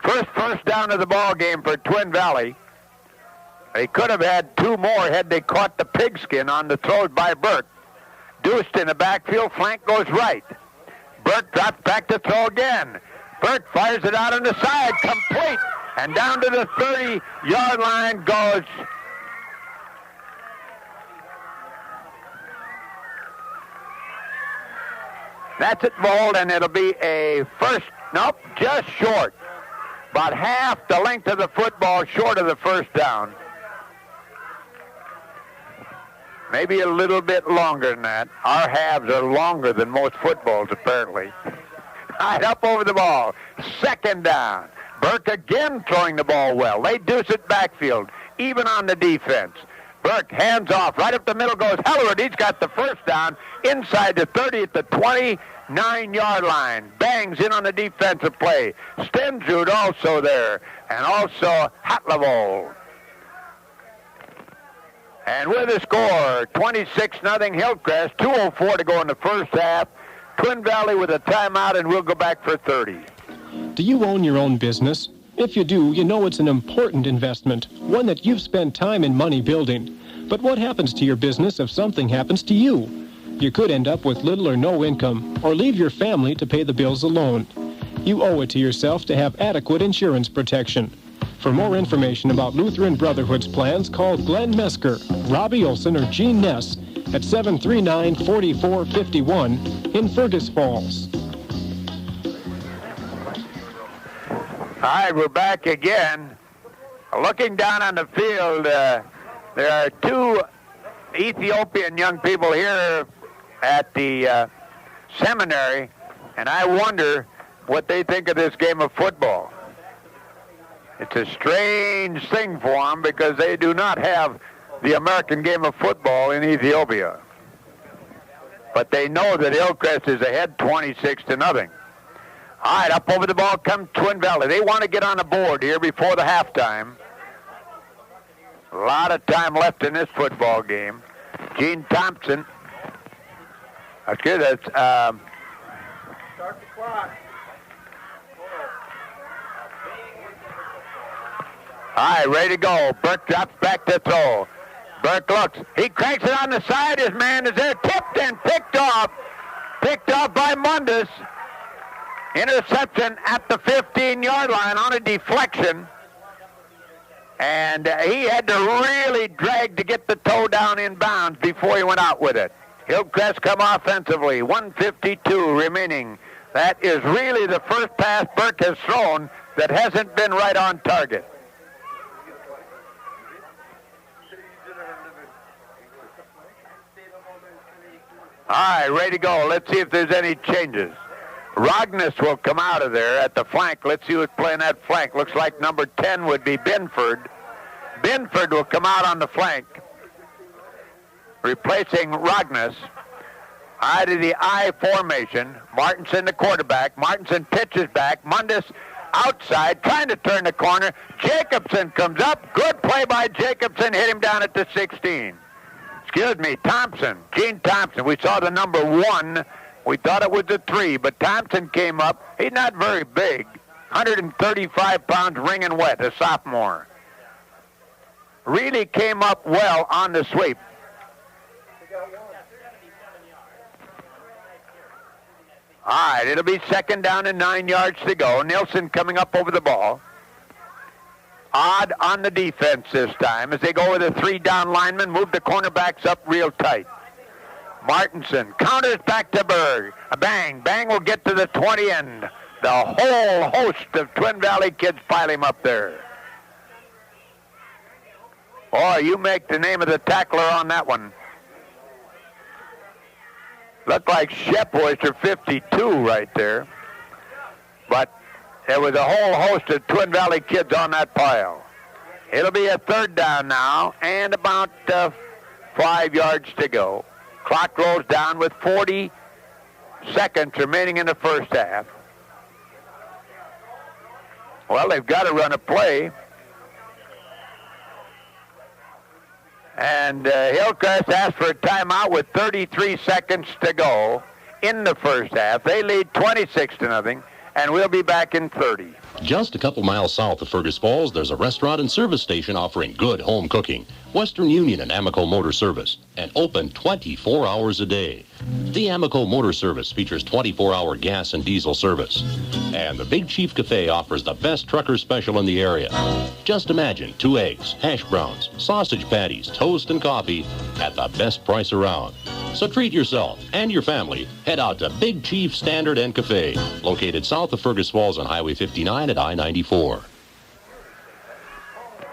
First down of the ball game for Twin Valley. They could have had two more had they caught the pigskin on the throws by Burke. Deuced in the backfield, flank goes right. Burke drops back to throw again. Burke fires it out on the side, complete. And down to the 30-yard line goes That's it, Bold, and it'll be a first, nope, just short. About half the length of the football short of the first down. Maybe a little bit longer than that. Our halves are longer than most footballs, apparently. Right, up over the ball. Second down. Burke again throwing the ball well. They deuce it backfield, even on the defense. Burke hands off. Right up the middle goes Hellard. He's got the first down inside the 30 at the 29-yard line. Bangs in on the defensive play. Stensrud also there. And also Hatlavold. And with the score, 26-0 Hillcrest. 2:04 to go in the first half. Twin Valley with a timeout, and we'll go back for 30. Do you own your own business? If you do, you know it's an important investment, one that you've spent time and money building. But what happens to your business if something happens to you? You could end up with little or no income, or leave your family to pay the bills alone. You owe it to yourself to have adequate insurance protection. For more information about Lutheran Brotherhood's plans, call Glenn Mesker, Robbie Olson, or Gene Ness at 739-4451 in Fergus Falls. All right, we're back again. Looking down on the field, there are two Ethiopian young people here at the seminary, and I wonder what they think of this game of football. It's a strange thing for them because they do not have the American game of football in Ethiopia. But they know that Hillcrest is ahead 26-0. All right, up over the ball comes Twin Valley. They want to get on the board here before the halftime. A lot of time left in this football game. Gene Thompson. That's good. That's, Start the clock. All right, ready to go. Burke drops back to throw. Burke looks. He cranks it on the side. His man is there. Tipped and picked off. Picked off by Mundus. Interception at the 15-yard line on a deflection. And he had to really drag to get the toe down in bounds before he went out with it. Hillcrest come offensively. 1:52 remaining. That is really the first pass Burke has thrown that hasn't been right on target. All right, ready to go. Let's see if there's any changes. Rogness will come out of there at the flank. Let's see who's playing that flank. Looks like number 10 would be Binford. Binford will come out on the flank, replacing Rogness. Eye to the I formation. Martinson the quarterback. Martinson pitches back. Mundus outside, trying to turn the corner. Jacobson comes up. Good play by Jacobson. Hit him down at the 16. Excuse me, Thompson. Gene Thompson. We saw the number 1. We thought it was the 3, but Thompson came up. He's not very big. 135 pounds, ringing wet, a sophomore. Really came up well on the sweep. All right, it'll be second down and 9 yards to go. Nilsson coming up over the ball. Odd on the defense this time as they go with a 3-down lineman, move the cornerbacks up real tight. Martinson counters back to Berg. A bang. Bang will get to the 20, and the whole host of Twin Valley kids pile him up there. Boy, you make the name of the tackler on that one. Looked like Shepweister 52 right there. But there was a whole host of Twin Valley kids on that pile. It'll be a 3rd down now and about 5 yards to go. Clock rolls down with 40 seconds remaining in the first half. Well, they've got to run a play. And Hillcrest asked for a timeout with 33 seconds to go in the first half. They lead 26-0, and we'll be back in 30. Just a couple miles south of Fergus Falls, there's a restaurant and service station offering good home cooking. Western Union and Amico Motor Service, and open 24 hours a day. The Amico Motor Service features 24-hour gas and diesel service. And the Big Chief Cafe offers the best trucker special in the area. Just imagine 2 eggs, hash browns, sausage patties, toast, and coffee at the best price around. So treat yourself and your family. Head out to Big Chief Standard and Cafe, located south of Fergus Falls on Highway 59 at I-94.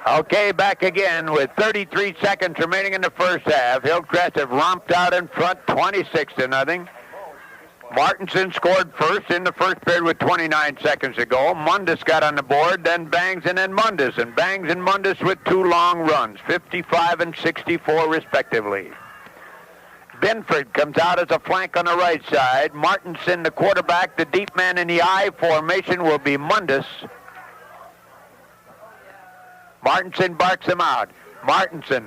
Okay, back again with 33 seconds remaining in the first half. Hillcrest have romped out in front 26-0. Martinson scored first in the first period with 29 seconds to go. Mundus got on the board, then Bangs and then Mundus. And Bangs and Mundus with 2 long runs, 55 and 64 respectively. Binford comes out as a flank on the right side. Martinson, the quarterback, the deep man in the I formation will be Mundus. Martinson barks him out. Martinson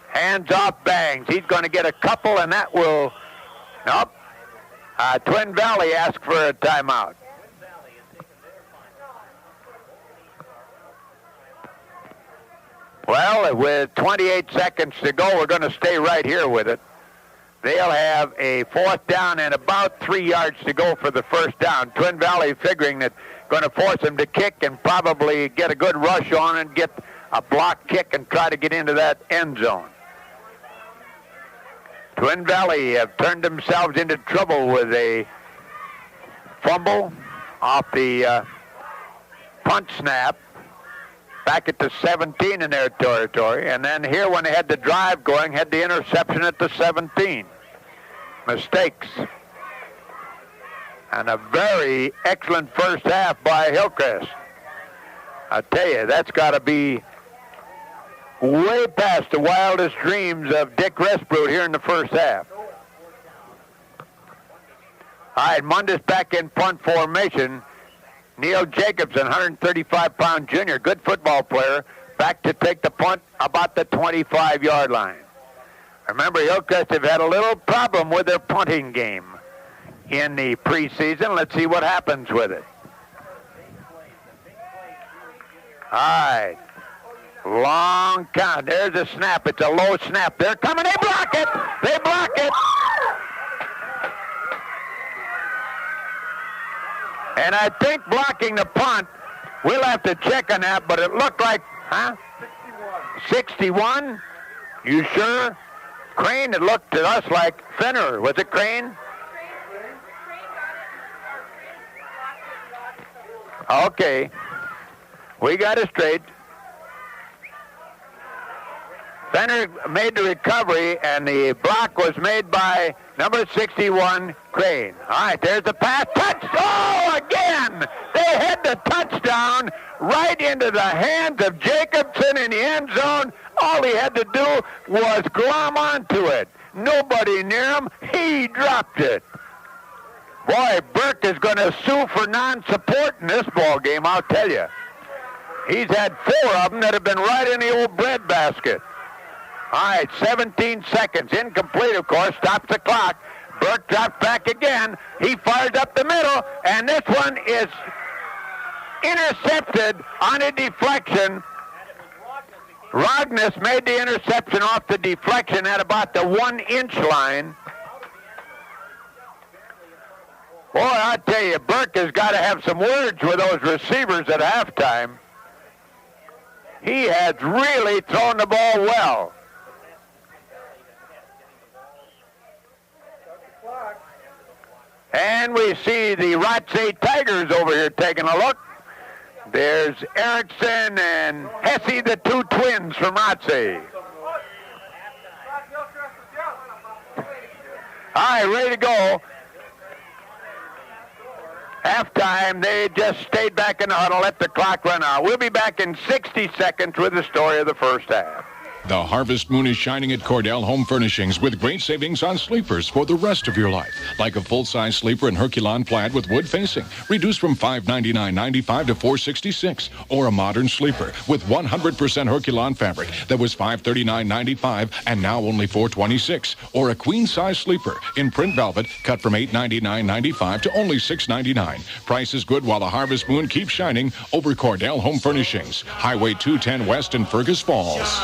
hands off Bangs. He's going to get a couple, and that will... Nope. Twin Valley asked for a timeout. Well, with 28 seconds to go, we're going to stay right here with it. They'll have a 4th down and about 3 yards to go for the first down. Twin Valley figuring that going to force them to kick and probably get a good rush on and get a block kick and try to get into that end zone. Twin Valley have turned themselves into trouble with a fumble off the punt snap back at the 17 in their territory. And then here when they had the drive going, had the interception at the 17. Mistakes. And a very excellent first half by Hillcrest. I tell you, that's got to be way past the wildest dreams of Dick Resbrut here in the first half. All right, Mundus back in punt formation. Neil Jacobson, 135-pound junior, good football player, back to take the punt about the 25-yard line. Remember, Hillcrest have had a little problem with their punting game in the preseason. Let's see what happens with it. All right. Long count. There's a snap. It's a low snap. They're coming. They block it. They block it. And I think blocking the punt, we'll have to check on that, but it looked like, 61? You sure? Crane, it looked to us like Fenner. Was it Crane? Okay. We got it straight. Fenner made the recovery, and the block was made by number 61, Crane. All right, there's the pass. Touch! Oh, again! They had the touchdown right into the hands of Jacobson in the end zone. All he had to do was glom onto it. Nobody near him. He dropped it. Boy, Burke is going to sue for non-support in this ball game, I'll tell you. He's had 4 of them that have been right in the old breadbasket. All right, 17 seconds. Incomplete, of course. Stops the clock. Burke drops back again. He fires up the middle, and this one is intercepted on a deflection. Rogness made the interception off the deflection at about the 1-inch line. Boy, I tell you, Burke has got to have some words with those receivers at halftime. He has really thrown the ball well. And we see the Rotsey Tigers over here taking a look. There's Erickson and Hesse, the 2 twins from Rotsey. All right, ready to go. Halftime, they just stayed back in the huddle, let the clock run out. We'll be back in 60 seconds with the story of the first half. The harvest moon is shining at Cordell Home Furnishings with great savings on sleepers for the rest of your life. Like a full-size sleeper in Herculon plaid with wood facing, reduced from $599.95 to $466. Or a modern sleeper with 100% Herculon fabric that was $539.95 and now only $426. Or a queen-size sleeper in print velvet cut from $899.95 to only $699. Price is good while the harvest moon keeps shining over Cordell Home Furnishings, Highway 210 West in Fergus Falls.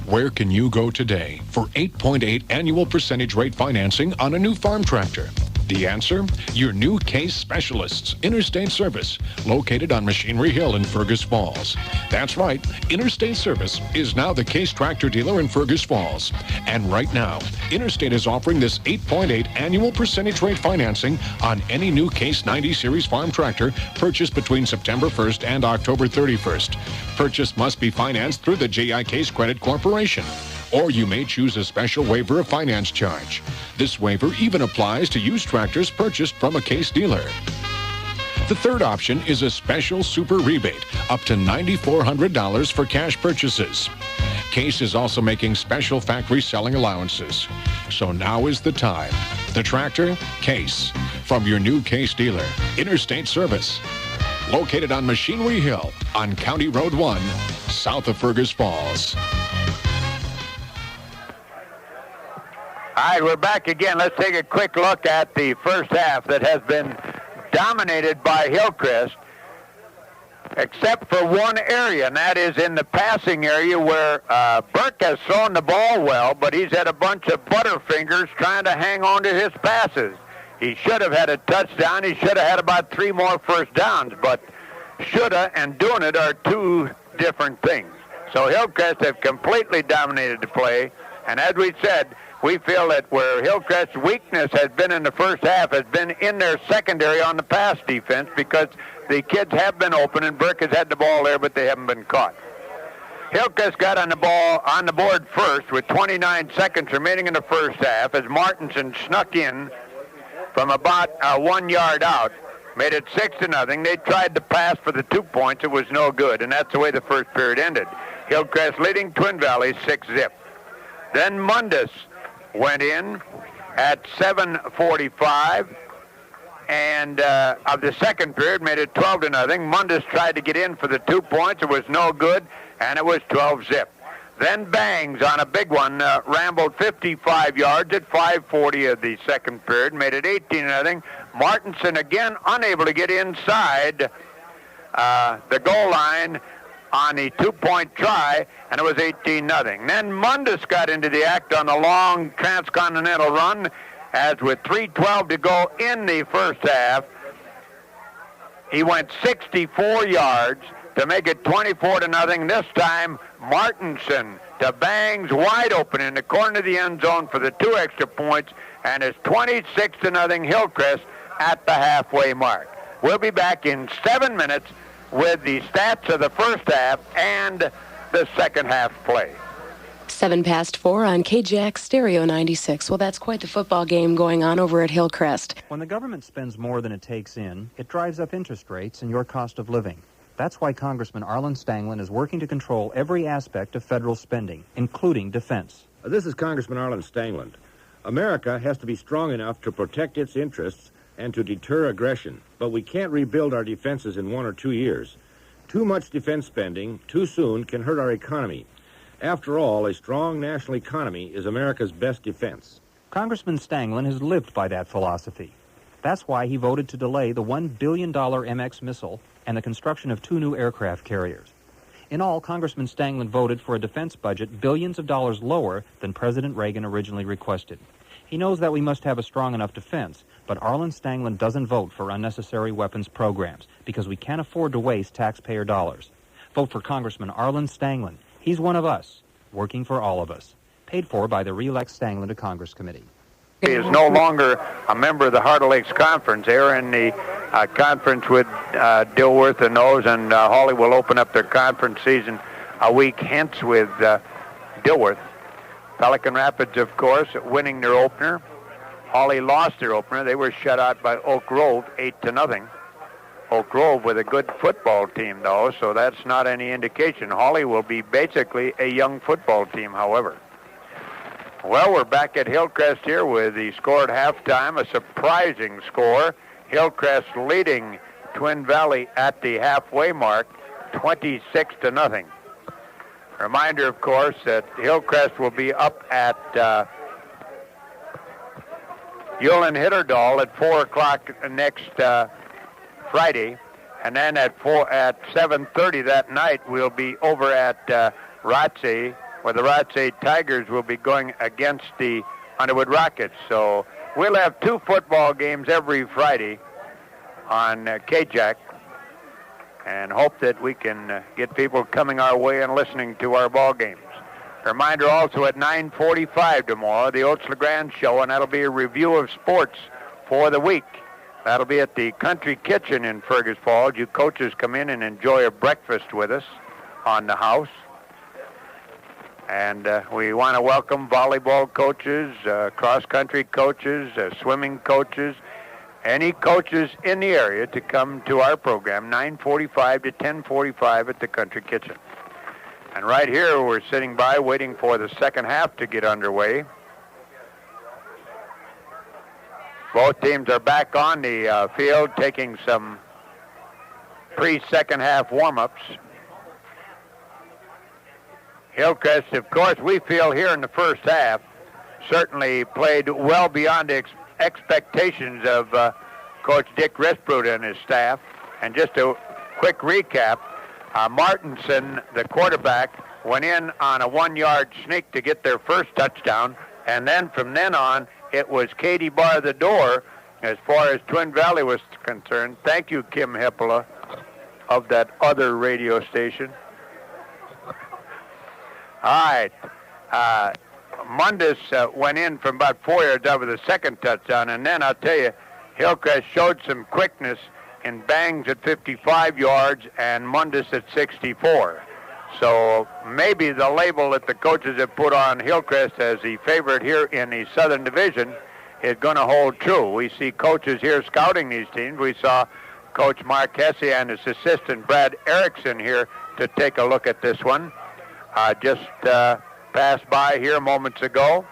Where can you go today for 8.8 annual percentage rate financing on a new farm tractor? The answer? Your new Case Specialists Interstate Service, located on Machinery Hill in Fergus Falls. That's right, Interstate Service is now the Case tractor dealer in Fergus Falls. And right now, Interstate is offering this 8.8 annual percentage rate financing on any new Case 90 Series farm tractor purchased between September 1st and October 31st. Purchase must be financed through the J.I. Case Credit Corporation. Or you may choose a special waiver of finance charge. This waiver even applies to used tractors purchased from a Case dealer. The third option is a special super rebate, up to $9,400 for cash purchases. Case is also making special factory selling allowances. So now is the time. The tractor, Case, from your new Case dealer, Interstate Service. Located on Machinery Hill on County Road 1, south of Fergus Falls. All right, we're back again. Let's take a quick look at the first half that has been dominated by Hillcrest, except for one area, and that is in the passing area where Burke has thrown the ball well, but he's had a bunch of butterfingers trying to hang on to his passes. He should have had a touchdown. He should have had about 3 more first downs, but shoulda and doing it are 2 different things. So Hillcrest have completely dominated the play, and as we said, we feel that where Hillcrest's weakness has been in the first half has been in their secondary on the pass defense, because the kids have been open and Burke has had the ball there, but they haven't been caught. Hillcrest got on the board first with 29 seconds remaining in the first half as Martinson snuck in from about 1 yard out, made it 6-0. They tried to pass for the 2 points. It was no good, and that's the way the first period ended. Hillcrest leading Twin Valley 6-0. Then Mundus went in at 7:45, and of the second period made it 12-0. Mundus tried to get in for the 2 points. It was no good, and it was 12-zip. Then Bangs on a big one rambled 55 yards at 5:40 of the second period, made it 18-0. Martinson again unable to get inside the goal line on the 2-point try, and it was 18-0. Then Mundus got into the act on the long transcontinental run, as with 3:12 to go in the first half, he went 64 yards to make it 24-0. This time, Martinson to Bangs wide open in the corner of the end zone for the 2 extra points, and it's 26-0 Hillcrest at the halfway mark. We'll be back in 7 minutes with the stats of the first half and the second half play. 4:07 on KJAX Stereo 96. Well, that's quite the football game going on over at Hillcrest. When the government spends more than it takes in, it drives up interest rates and your cost of living. That's why Congressman Arlen Stanglin is working to control every aspect of federal spending, including defense. This is Congressman Arlen Stanglin. America has to be strong enough to protect its interests and to deter aggression, but we can't rebuild our defenses in 1 or 2 years. Too much defense spending too soon can hurt our economy. After all, a strong national economy is America's best defense. Congressman Stanglin has lived by that philosophy. That's why he voted to delay the $1 billion MX missile and the construction of 2 new aircraft carriers. In all, Congressman Stanglin voted for a defense budget billions of dollars lower than President Reagan originally requested. He knows that we must have a strong enough defense, but Arlen Stanglin doesn't vote for unnecessary weapons programs because we can't afford to waste taxpayer dollars. Vote for Congressman Arlen Stanglin. He's one of us, working for all of us. Paid for by the Re-elect Stanglin to Congress Committee. He is no longer a member of the Heart of Lakes Conference. They're in the conference with Dilworth and those, and Hawley will open up their conference season a week hence with Dilworth. Pelican Rapids, of course, winning their opener. Hawley lost their opener. They were shut out by Oak Grove 8-0. Oak Grove with a good football team, though, so that's not any indication. Hawley will be basically a young football team, however. Well, we're back at Hillcrest here with the score at halftime, a surprising score. Hillcrest leading Twin Valley at the halfway mark, 26-0. Reminder, of course, that Hillcrest will be up at Yulin Hitterdal at 4 o'clock next Friday, and then at 7:30 that night we'll be over at Rotsey, where the Rotsey Tigers will be going against the Underwood Rockets. So we'll have 2 football games every Friday on KJAC, and hope that we can get people coming our way and listening to our ball games. Reminder also at 9:45 tomorrow, the Oats LeGrand show, and that'll be a review of sports for the week. That'll be at the Country Kitchen in Fergus Falls. You coaches come in and enjoy a breakfast with us on the house. And we want to welcome volleyball coaches, cross-country coaches, swimming coaches, any coaches in the area to come to our program, 9:45 to 10:45 at the Country Kitchen. And right here, we're sitting by waiting for the second half to get underway. Both teams are back on the field taking some pre-second half warm-ups. Hillcrest, of course, we feel here in the first half, certainly played well beyond the expectations of Coach Dick Risbrud and his staff. And just a quick recap, Martinson, the quarterback, went in on a 1-yard sneak to get their first touchdown, and then from then on, it was Katie Bar the door as far as Twin Valley was concerned. Thank you, Kim Hippola, of that other radio station. All right. Mundus went in from about 4 yards over the second touchdown, and then I'll tell you, Hillcrest showed some quickness in Bangs at 55 yards and Mundus at 64. So maybe the label that the coaches have put on Hillcrest as the favorite here in the Southern Division is going to hold true. We see coaches here scouting these teams. We saw Coach Mark Hesse and his assistant Brad Erickson here to take a look at this one. Just passed by here moments ago.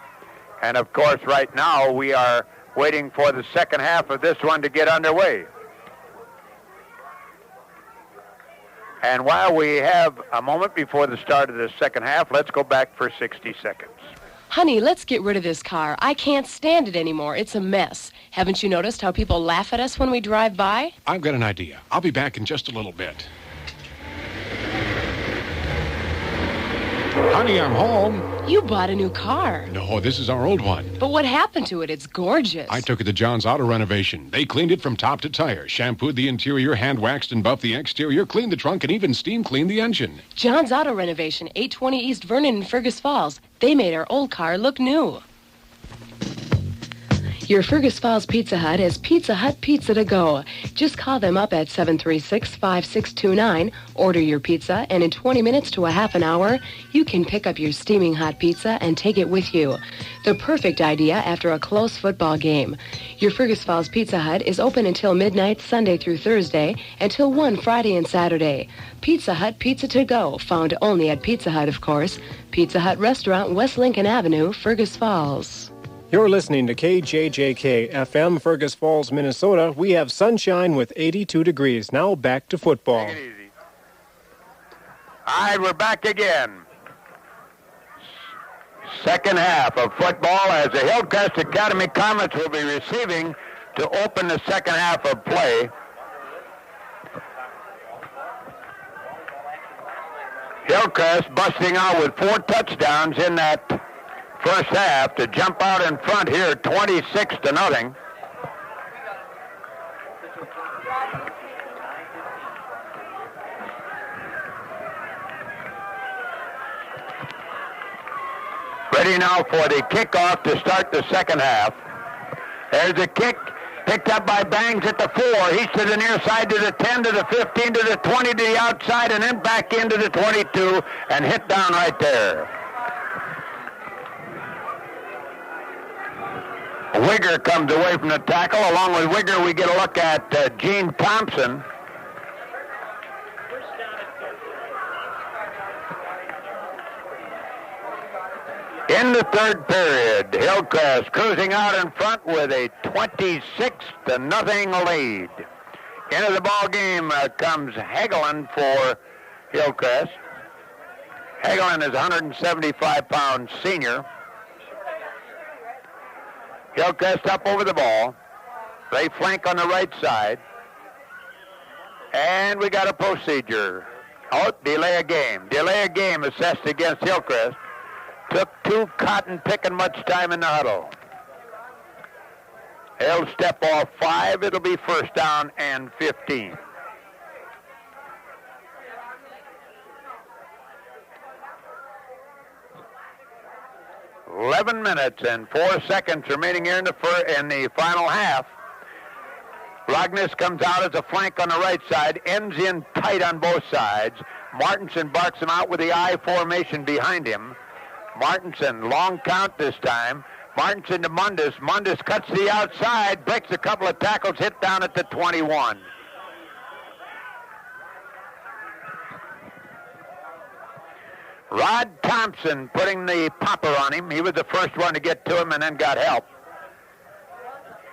And of course, right now we are waiting for the second half of this one to get underway. And while we have a moment before the start of the second half, let's go back for 60 seconds. Honey, let's get rid of this car. I can't stand it anymore. It's a mess. Haven't you noticed how people laugh at us when we drive by? I've got an idea. I'll be back in just a little bit. Honey, I'm home. You bought a new car. No, this is our old one. But what happened to it? It's gorgeous. I took it to John's Auto Renovation. They cleaned it from top to tire, shampooed the interior, hand-waxed and buffed the exterior, cleaned the trunk, and even steam-cleaned the engine. John's Auto Renovation, 820 East Vernon in Fergus Falls. They made our old car look new. Your Fergus Falls Pizza Hut has Pizza Hut Pizza to go. Just call them up at 736-5629, order your pizza, and in 20 minutes to a half an hour, you can pick up your steaming hot pizza and take it with you. The perfect idea after a close football game. Your Fergus Falls Pizza Hut is open until midnight Sunday through Thursday, until 1 Friday and Saturday. Pizza Hut Pizza to go, found only at Pizza Hut, of course. Pizza Hut Restaurant, West Lincoln Avenue, Fergus Falls. You're listening to KJJK FM, Fergus Falls, Minnesota. We have sunshine with 82 degrees. Now back to football. Take it easy. All right, we're back again. Second half of football as the Hillcrest Academy Comets will be receiving to open the second half of play. Hillcrest busting out with 4 touchdowns in that first half to jump out in front here 26-0. Ready now for the kickoff to start the second half. There's a kick picked up by Bangs at the 4. He's to the near side, to the 10, to the 15, to the 20, to the outside, and then back into the 22 and hit down right there. Wigger comes away from the tackle. Along with Wigger, we get a look at Gene Thompson. In the third period, Hillcrest cruising out in front with a 26-0 lead. Into the ball game comes Hagelin for Hillcrest. Hagelin is a 175-pound senior. Hillcrest up over the ball. They flank on the right side. And we got a procedure. Oh, delay of game. Delay of game assessed against Hillcrest. Took 2 cotton picking much time in the huddle. He'll step off 5. It'll be first down and 15. "11 minutes and 4 seconds remaining here in the final half. Rogness comes out as a flank on the right side, ends in tight on both sides. Martinson barks him out with the I formation behind him. Martinson, long count this time. Martinson to Mundus. Mundus cuts to the outside, breaks a couple of tackles, hit down at the 21. Rod Thompson putting the popper on him. He was the first one to get to him and then got help.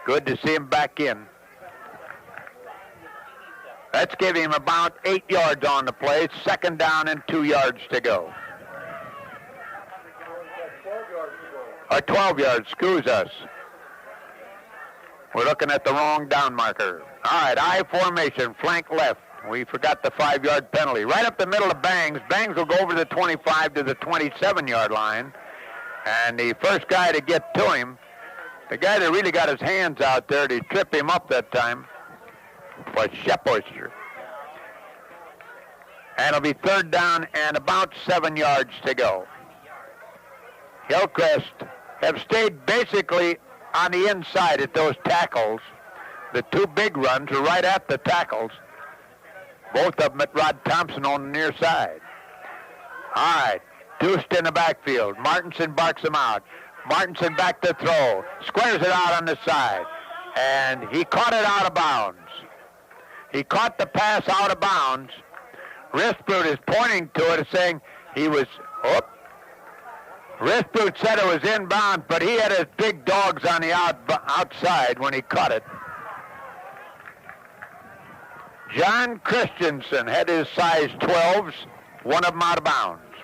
Good to see him back in. Let's give him about 8 yards on the play. Second down and 2 yards to go. Or 12 yards, excuse us. We're looking at the wrong down marker. All right, I formation, flank left. We forgot the 5-yard penalty. Right up the middle of Bangs. Bangs will go over the 25 to the 27-yard line. And the first guy to get to him, the guy that really got his hands out there to trip him up that time, was Shepoyster. And it'll be third down and about 7 yards to go. Hillcrest have stayed basically on the inside at those tackles. The 2 big runs are right at the tackles. Both of them at Rod Thompson on the near side. All right, Deuced in the backfield. Martinson barks him out. Martinson back to throw. Squares it out on the side. And he caught it out of bounds. He caught the pass out of bounds. Risbrut is pointing to it, saying he was... Risbrut said it was inbound, but he had his big dogs on the outside when he caught it. John Christensen had his size 12s, one of them out of bounds.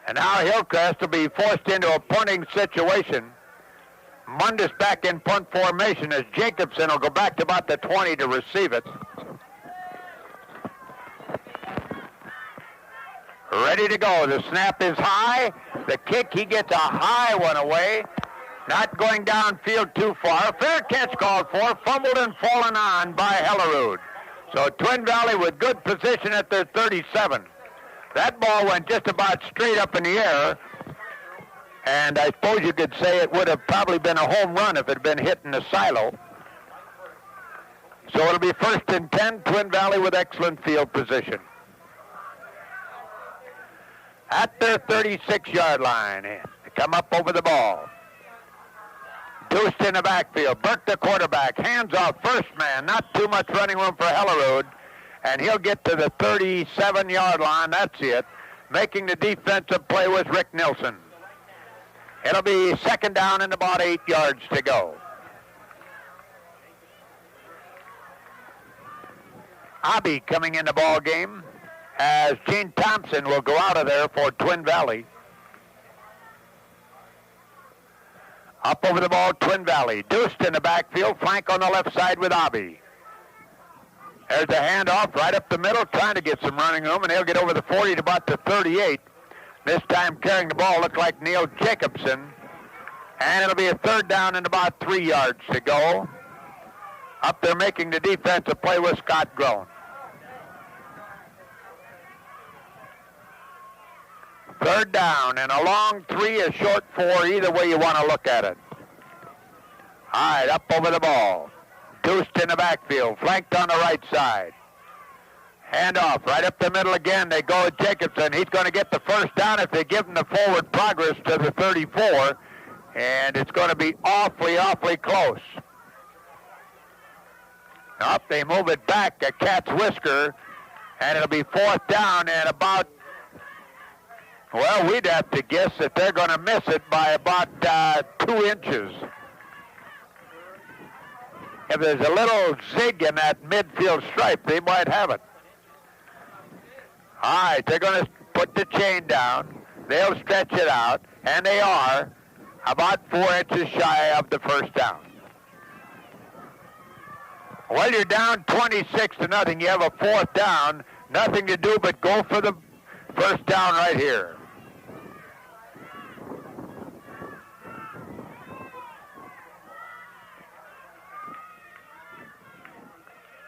And now Hillcrest will be forced into a punting situation. Mundus back in punt formation as Jacobson will go back to about the 20 to receive it. Ready to go. The snap is high. The kick, he gets a high one away. Not going downfield too far. Fair catch called for. Fumbled and fallen on by Hellerud. So Twin Valley with good position at their 37. That ball went just about straight up in the air. And I suppose you could say it would have probably been a home run if it had been hit in the silo. So it'll be first and 10, Twin Valley with excellent field position. At their 36-yard line, they come up over the ball. Deuced in the backfield. Burke the quarterback. Hands off first man. Not too much running room for Hellerud. And he'll get to the 37-yard line. That's it. Making the defensive play was Rick Nilsson. It'll be second down and about 8 yards to go. Abbey coming in the ball game as Gene Thompson will go out of there for Twin Valley. Up over the ball, Twin Valley. Deuced in the backfield, flank on the left side with Abbey. There's a handoff right up the middle, trying to get some running room, and he'll get over the 40 to about the 38. This time carrying the ball looked like Neil Jacobson. And it'll be a third down and about 3 yards to go. Up there making the defensive play with Scott Groen. Third down and a long 3, a short 4, either way you want to look at it. All right, up over the ball. Deuced in the backfield, flanked on the right side. Handoff right up the middle again. They go with Jacobson. He's going to get the first down if they give him the forward progress to the 34. And it's going to be awfully, awfully close. Up, they move it back a cat's whisker. And it'll be fourth down and about, well, we'd have to guess that they're going to miss it by about 2 inches. If there's a little zig in that midfield stripe, they might have it. All right, they're going to put the chain down. They'll stretch it out, and they are about 4 inches shy of the first down. Well, you're down 26-0. You have a fourth down. Nothing to do but go for the first down right here.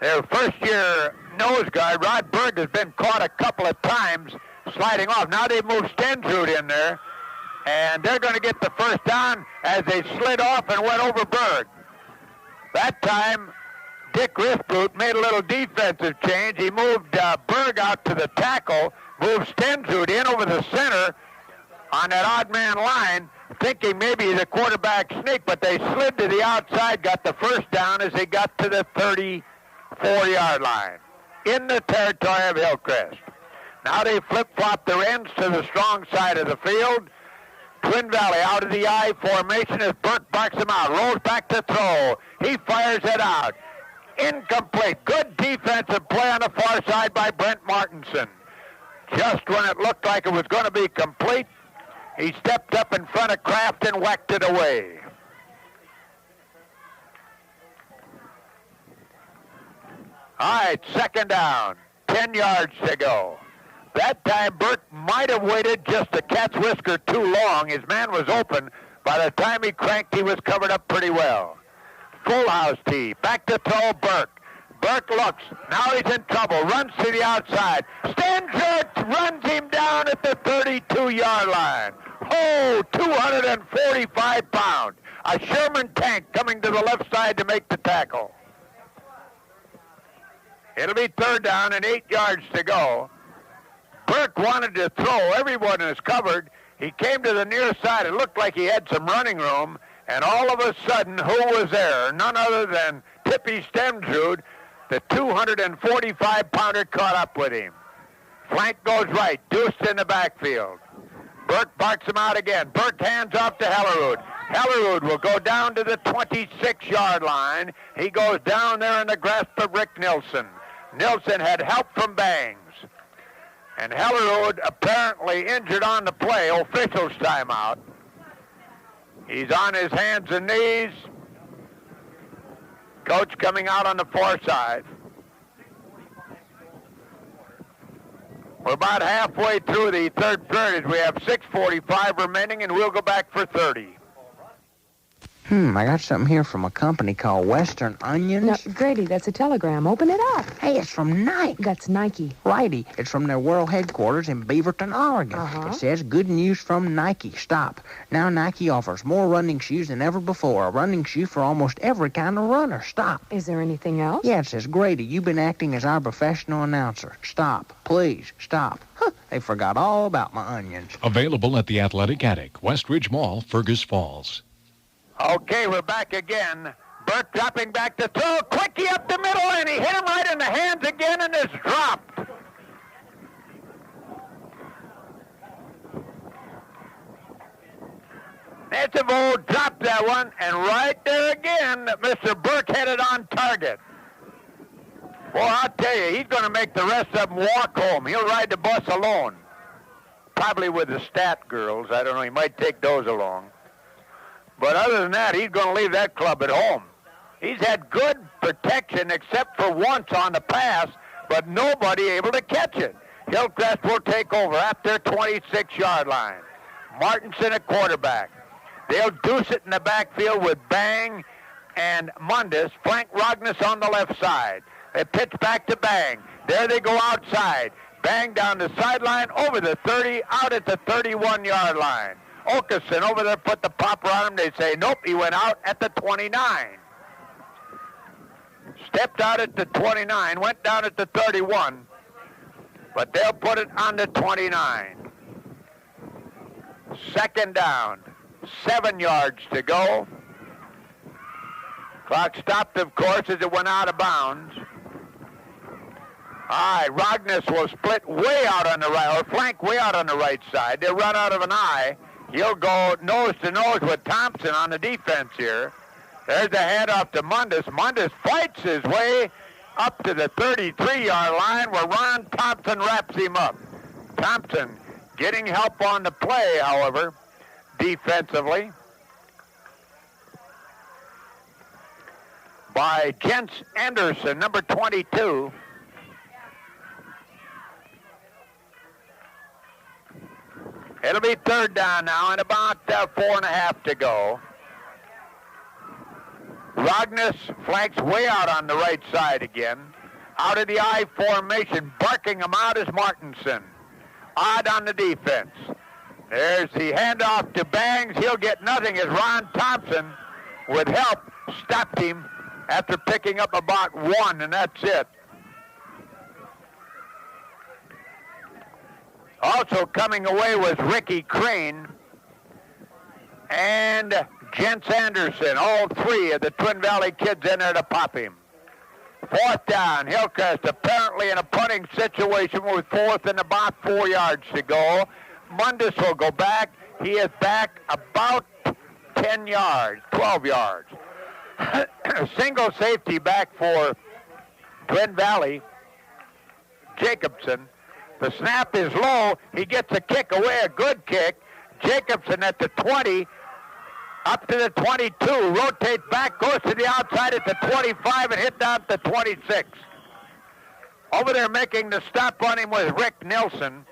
Their first-year nose guard, Rod Berg, has been caught a couple of times sliding off. Now they've moved Stensrud in there, and they're going to get the first down as they slid off and went over Berg. That time, Dick Risbroot made a little defensive change. He moved Berg out to the tackle, moved Stensrud in over the center on that odd man line, thinking maybe the quarterback sneak, but they slid to the outside, got the first down as they got to the 34-yard line in the territory of Hillcrest. Now they flip-flop their ends to the strong side of the field. Twin Valley out of the I formation as Burke barks him out. Rolls back to throw. He fires it out. Incomplete. Good defensive play on the far side by Brent Martinson. Just when it looked like it was going to be complete, he stepped up in front of Kraft and whacked it away. All right, second down. 10 yards to go. That time, Burke might have waited just a cat's whisker too long. His man was open. By the time he cranked, he was covered up pretty well. Full house tee. Back to throw, Burke. Burke looks. Now he's in trouble. Runs to the outside. Stensrud runs him down at the 32-yard line. Oh, 245 pounds. A Sherman tank coming to the left side to make the tackle. It'll be third down and 8 yards to go. Burke wanted to throw. Everyone is covered. He came to the near side. It looked like he had some running room. And all of a sudden, who was there? None other than Tippy Stensrud. The 245-pounder caught up with him. Flank goes right. Deuced in the backfield. Burke barks him out again. Burke hands off to Hellerud. Hellerud will go down to the 26-yard line. He goes down there in the grasp of Rick Nilsson. Nilsson had help from Bangs. And Hellerud apparently injured on the play. Officials timeout. He's on his hands and knees. Coach coming out on the far side. We're about halfway through the third period. We have 6:45 remaining, and we'll go back for 30. I got something here from a company called Western Onions. Now, Grady, that's a telegram. Open it up. Hey, it's from Nike. That's Nike. Righty. It's from their world headquarters in Beaverton, Oregon. It says, good news from Nike. Stop. Now Nike offers more running shoes than ever before. A running shoe for almost every kind of runner. Stop. Is there anything else? Yeah, it says, Grady, you've been acting as our professional announcer. Stop. Please, stop. They forgot all about my onions. Available at the Athletic Attic, Westridge Mall, Fergus Falls. Okay, we're back again. Burke dropping back to throw. Quickie up the middle, and he hit him right in the hands again, and it's dropped. Netzevo dropped that one, and right there again, Mr. Burke had it on target. Well, I'll tell you, he's going to make the rest of them walk home. He'll ride the bus alone. Probably with the stat girls. I don't know. He might take those along. But other than that, he's going to leave that club at home. He's had good protection except for once on the pass, but nobody able to catch it. Hillcrest will take over at their 26-yard line. Martinson at quarterback. They'll deuce it in the backfield with Bang and Mundus. Flank Rognus on the left side. They pitch back to Bang. There they go outside. Bang down the sideline, over the 30, out at the 31-yard line. Okeson over there put the popper on him. They say, nope, he went out at the 29. Stepped out at the 29, went down at the 31, but they'll put it on the 29. Second down, 7 yards to go. Clock stopped, of course, as it went out of bounds. All right, Rognus will split way out on the right, or flank way out on the right side. They'll run out of an eye. He'll go nose to nose with Thompson on the defense here. There's the handoff to Mundus. Mundus fights his way up to the 33-yard line where Ron Thompson wraps him up. Thompson getting help on the play, however, defensively, by Jens Anderson, number 22. It'll be third down now and about 4.5 to go. Rognus flanks way out on the right side again. Out of the I formation, barking him out is Martinson. Odd on the defense. There's the handoff to Bangs. He'll get nothing as Ron Thompson, with help, stopped him after picking up about 1, and that's it. Also coming away was Ricky Crane and Jens Anderson, all 3 of the Twin Valley kids in there to pop him. Fourth down, Hillcrest apparently in a punting situation with fourth and about 4 yards to go. Mundus will go back. He is back about 10 yards, 12 yards. Single safety back for Twin Valley. Jacobson. The snap is low. He gets a kick away, a good kick. Jacobson at the 20, up to the 22, rotates back, goes to the outside at the 25 and hit down at the 26. Over there making the stop on him was Rick Nilsson.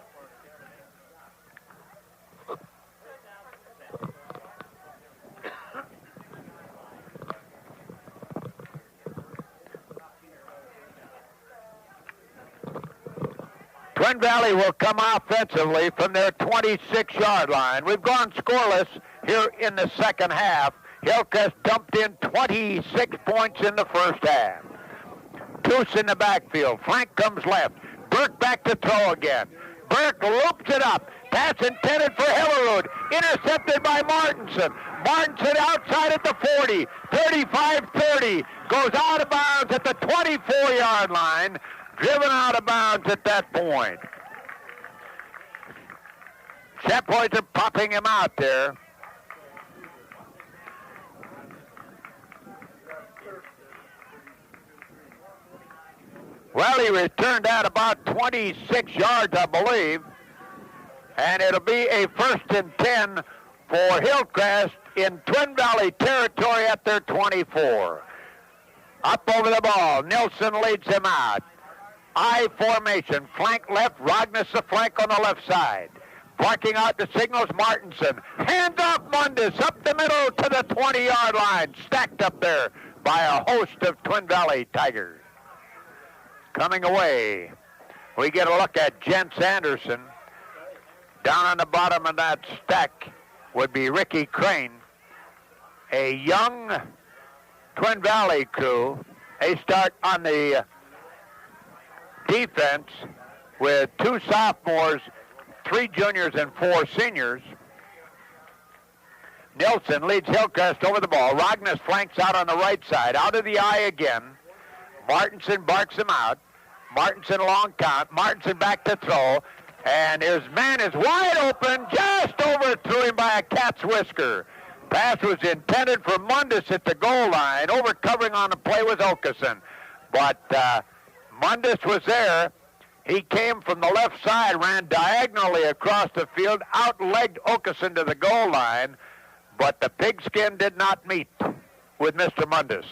Twin Valley will come offensively from their 26-yard line. We've gone scoreless here in the second half. Hillcrest dumped in 26 points in the first half. Deuce in the backfield. Flank comes left. Burke back to throw again. Burke loops it up. Pass intended for Hillerud. Intercepted by Martinson. Martinson outside at the 40. 35-30. Goes out of bounds at the 24-yard line. Driven out of bounds at that point. Chapoys are popping him out there. Well, he returned out about 26 yards, I believe. And it'll be a 1st and 10 for Hillcrest in Twin Valley territory at their 24. Up over the ball. Nilsson leads him out. I formation, flank left, Rognus the flank on the left side. Barking out the signals, Martinson. Hands off Mundus, up the middle to the 20-yard line. Stacked up there by a host of Twin Valley Tigers. Coming away, we get a look at Jens Anderson. Down on the bottom of that stack would be Ricky Crane. A young Twin Valley crew. They start on the defense with 2 sophomores, 3 juniors, and 4 seniors. Nilsson leads Hillcrest over the ball. Rognus flanks out on the right side. Out of the eye again. Martinson barks him out. Martinson long count. Martinson back to throw. And his man is wide open. Just overthrew him by a cat's whisker. Pass was intended for Mundus at the goal line. Overcovering on the play was Okeson. But Mundus was there. He came from the left side, ran diagonally across the field, outlegged Okeson to the goal line, but the pigskin did not meet with Mr. Mundus.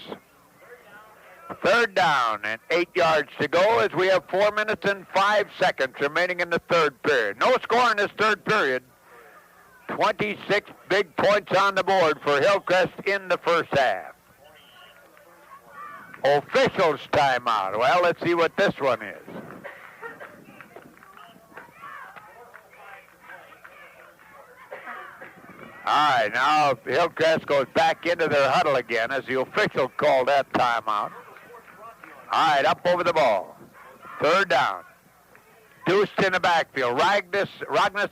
Third down and 8 yards to go as we have 4 minutes and 5 seconds remaining in the third period. No score in this third period. 26 big points on the board for Hillcrest in the first half. Officials timeout. Well, let's see what this one is. All right, now Hillcrest goes back into their huddle again as the official called that timeout. All right, up over the ball. Third down. Deuced in the backfield. Rognus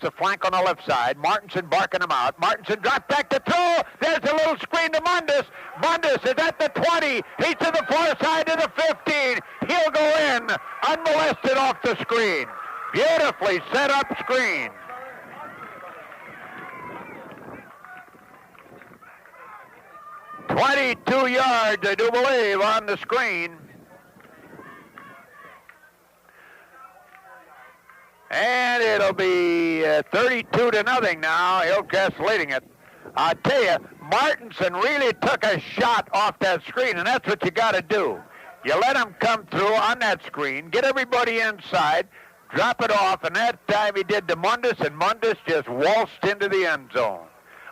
the flank on the left side. Martinson barking him out. Martinson dropped back to throw. There's a little screen to Mundus. Mundus is at the 20. He's to the far side to the 15. He'll go in unmolested off the screen. Beautifully set up screen. "22 yards, I do believe, on the screen. And it'll be 32-0 now. Hillcrest leading it. I'll tell you, Martinson really took a shot off that screen, and that's what you got to do. You let him come through on that screen, get everybody inside, drop it off, and that time he did to Mundus, and Mundus just waltzed into the end zone.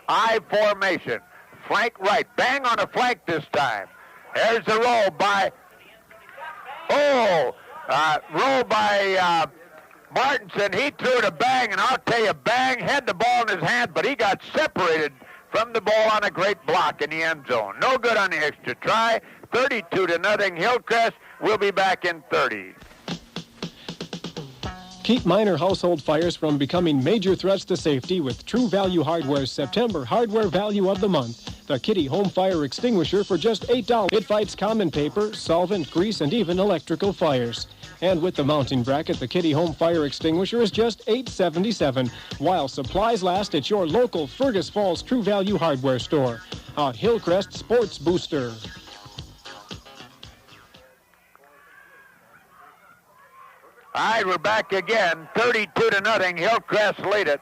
I formation. Flank right. Bang on the flank this time. There's the roll by... Martinson. He threw the Bang, and I'll tell you, Bang had the ball in his hand, but he got separated from the ball on a great block in the end zone. No good on the extra try. 32-0. Hillcrest will be back in 30. Keep minor household fires from becoming major threats to safety with True Value Hardware's September Hardware Value of the Month. The Kitty Home Fire Extinguisher for just $8. It fights common paper, solvent, grease, and even electrical fires. And with the mounting bracket, the Kitty Home Fire Extinguisher is just $8.77, while supplies last at your local Fergus Falls True Value Hardware store. A Hillcrest Sports Booster. All right, we're back again. 32-0. Hillcrest lead it.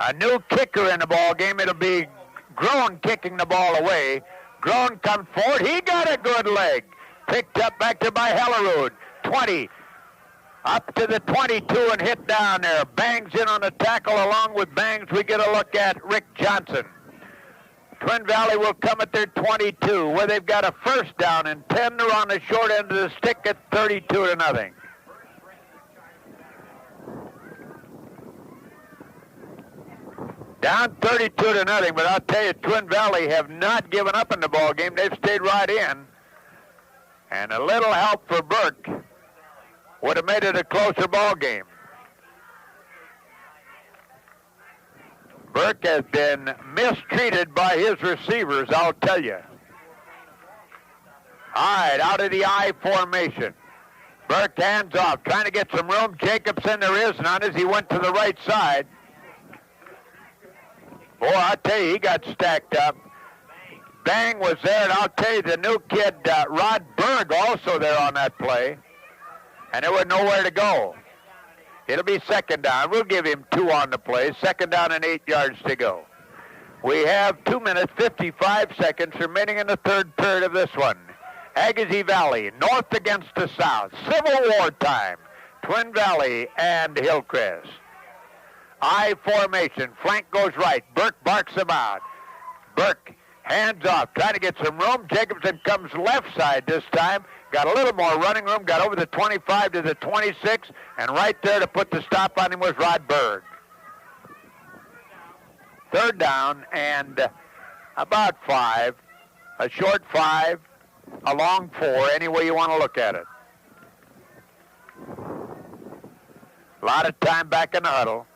A new kicker in the ball game. It'll be Groen kicking the ball away. Groen comes forward. He got a good leg. Picked up back to by Hellerud. 20. Up to the 22 and hit down there. Bangs in on the tackle. Along with Bangs, we get a look at Rick Johnson. Twin Valley will come at their 22, where they've got a first down and 10 are on the short end of the stick at 32-0. Down 32-0, but I'll tell you, Twin Valley have not given up in the ball game. They've stayed right in. And a little help for Burke would have made it a closer ball game. Burke has been mistreated by his receivers, I'll tell you. All right, out of the I formation. Burke hands off, trying to get some room. Jacobson, there is none as he went to the right side. Boy, I'll tell you, he got stacked up. Bang was there, and I'll tell you, the new kid, Rod Berg, also there on that play. And there was nowhere to go. It'll be second down. We'll give him 2 on the play. Second down and 8 yards to go. We have 2 minutes, 55 seconds remaining in the third period of this one. Agassiz Valley, north against the south. Civil War time. Twin Valley and Hillcrest. I formation. Flank goes right. Burke barks him out. Burke hands off, trying to get some room. Jacobson comes left side this time. Got a little more running room. Got over the 25 to the 26. And right there to put the stop on him was Rod Berg. Third down and about 5. A short 5. A long 4. Any way you want to look at it. A lot of time back in the huddle.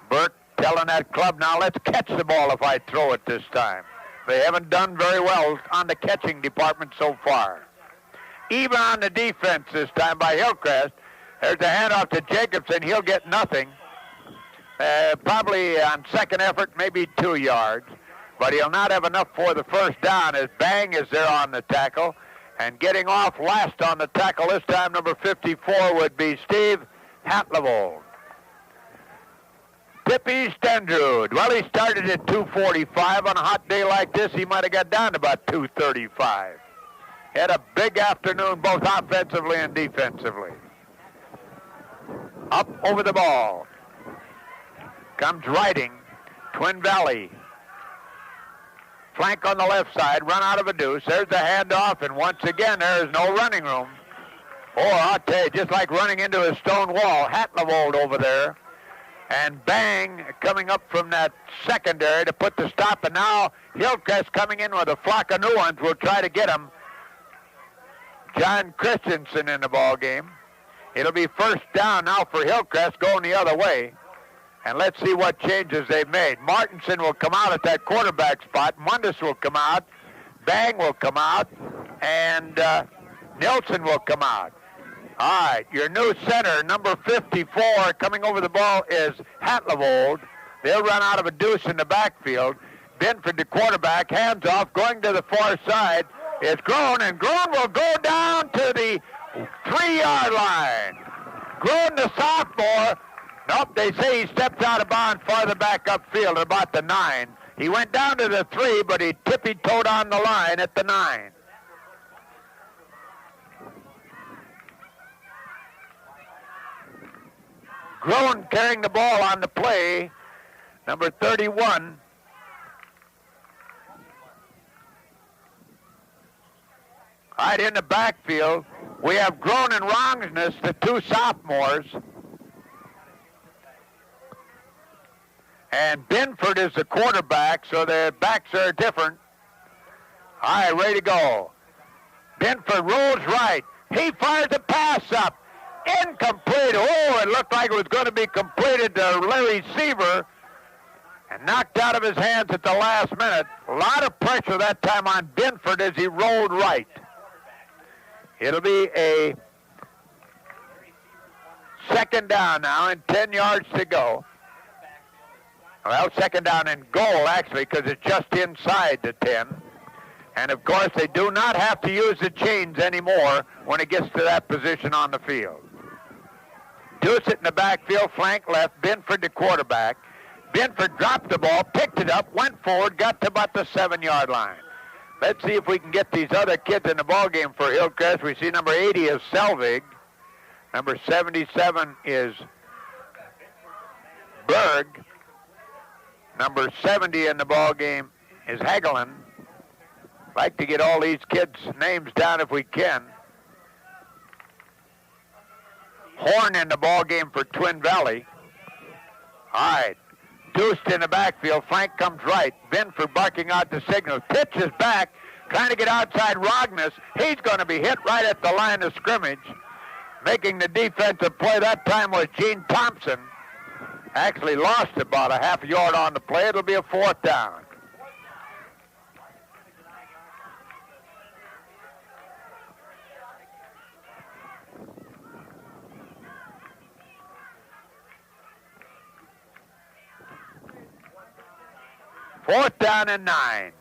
Burke telling that club, now let's catch the ball if I throw it this time. They haven't done very well on the catching department so far. Even on the defense this time by Hillcrest, There's a handoff to Jacobson. He'll get nothing. Probably on second effort, maybe 2 yards. But he'll not have enough for the first down as Bang is there on the tackle. And getting off last on the tackle this time, number 54, would be Steve Hatlevold. Tippy Stendrud. Well, he started at 2:45. On a hot day like this, he might have got down to about 2:35. Had a big afternoon both offensively and defensively. Up over the ball. Comes Riding. Twin Valley. Flank on the left side. Run out of a deuce. There's the handoff, and once again, there is no running room. Oh, I'll tell you, just like running into a stone wall. Hatlevold over there. And Bang coming up from that secondary to put the stop. And now Hillcrest coming in with a flock of new ones. Will try to get him. John Christensen in the ball game. It'll be first down now for Hillcrest going the other way. And let's see what changes they've made. Martinson will come out at that quarterback spot. Mundus will come out. Bang will come out. And Nilsson will come out. All right, your new center, number 54, coming over the ball is Hatlevold. They'll run out of a deuce in the backfield. Binford, the quarterback, hands off, going to the far side. It's Groen, and Groen will go down to the 3-yard line. Groen, the sophomore. Nope, they say he stepped out of bounds farther back upfield at about the 9. He went down to the 3, but he tippy-toed on the line at the 9. Groen carrying the ball on the play, number 31. Right in the backfield, we have Groen and Rongsness, the two sophomores. And Binford is the quarterback, so their backs are different. All right, ready to go. Binford rolls right. He fires a pass up. Incomplete. Oh, it looked like it was going to be completed to Larry Seaver. And knocked out of his hands at the last minute. A lot of pressure that time on Binford as he rolled right. It'll be a second down now and 10 yards to go. Well, second down and goal, actually, because it's just inside the 10. And, of course, they do not have to use the chains anymore when it gets to that position on the field. Deuce it in the backfield, flank left, Binford the quarterback. Binford dropped the ball, picked it up, went forward, got to about the 7-yard line. Let's see if we can get these other kids in the ballgame for Hillcrest. We see number 80 is Selvig. Number 77 is Berg. Number 70 in the ballgame is Hagelin. Like to get all these kids' names down if we can. Horn in the ballgame for Twin Valley. All right. Deuced in the backfield. Flank comes right. Binford barking out the signal. Pitches back. Trying to get outside Rogness. He's going to be hit right at the line of scrimmage. Making the defensive play that time was Gene Thompson. Actually lost about a half a yard on the play. It'll be a fourth down. Fourth down and 9.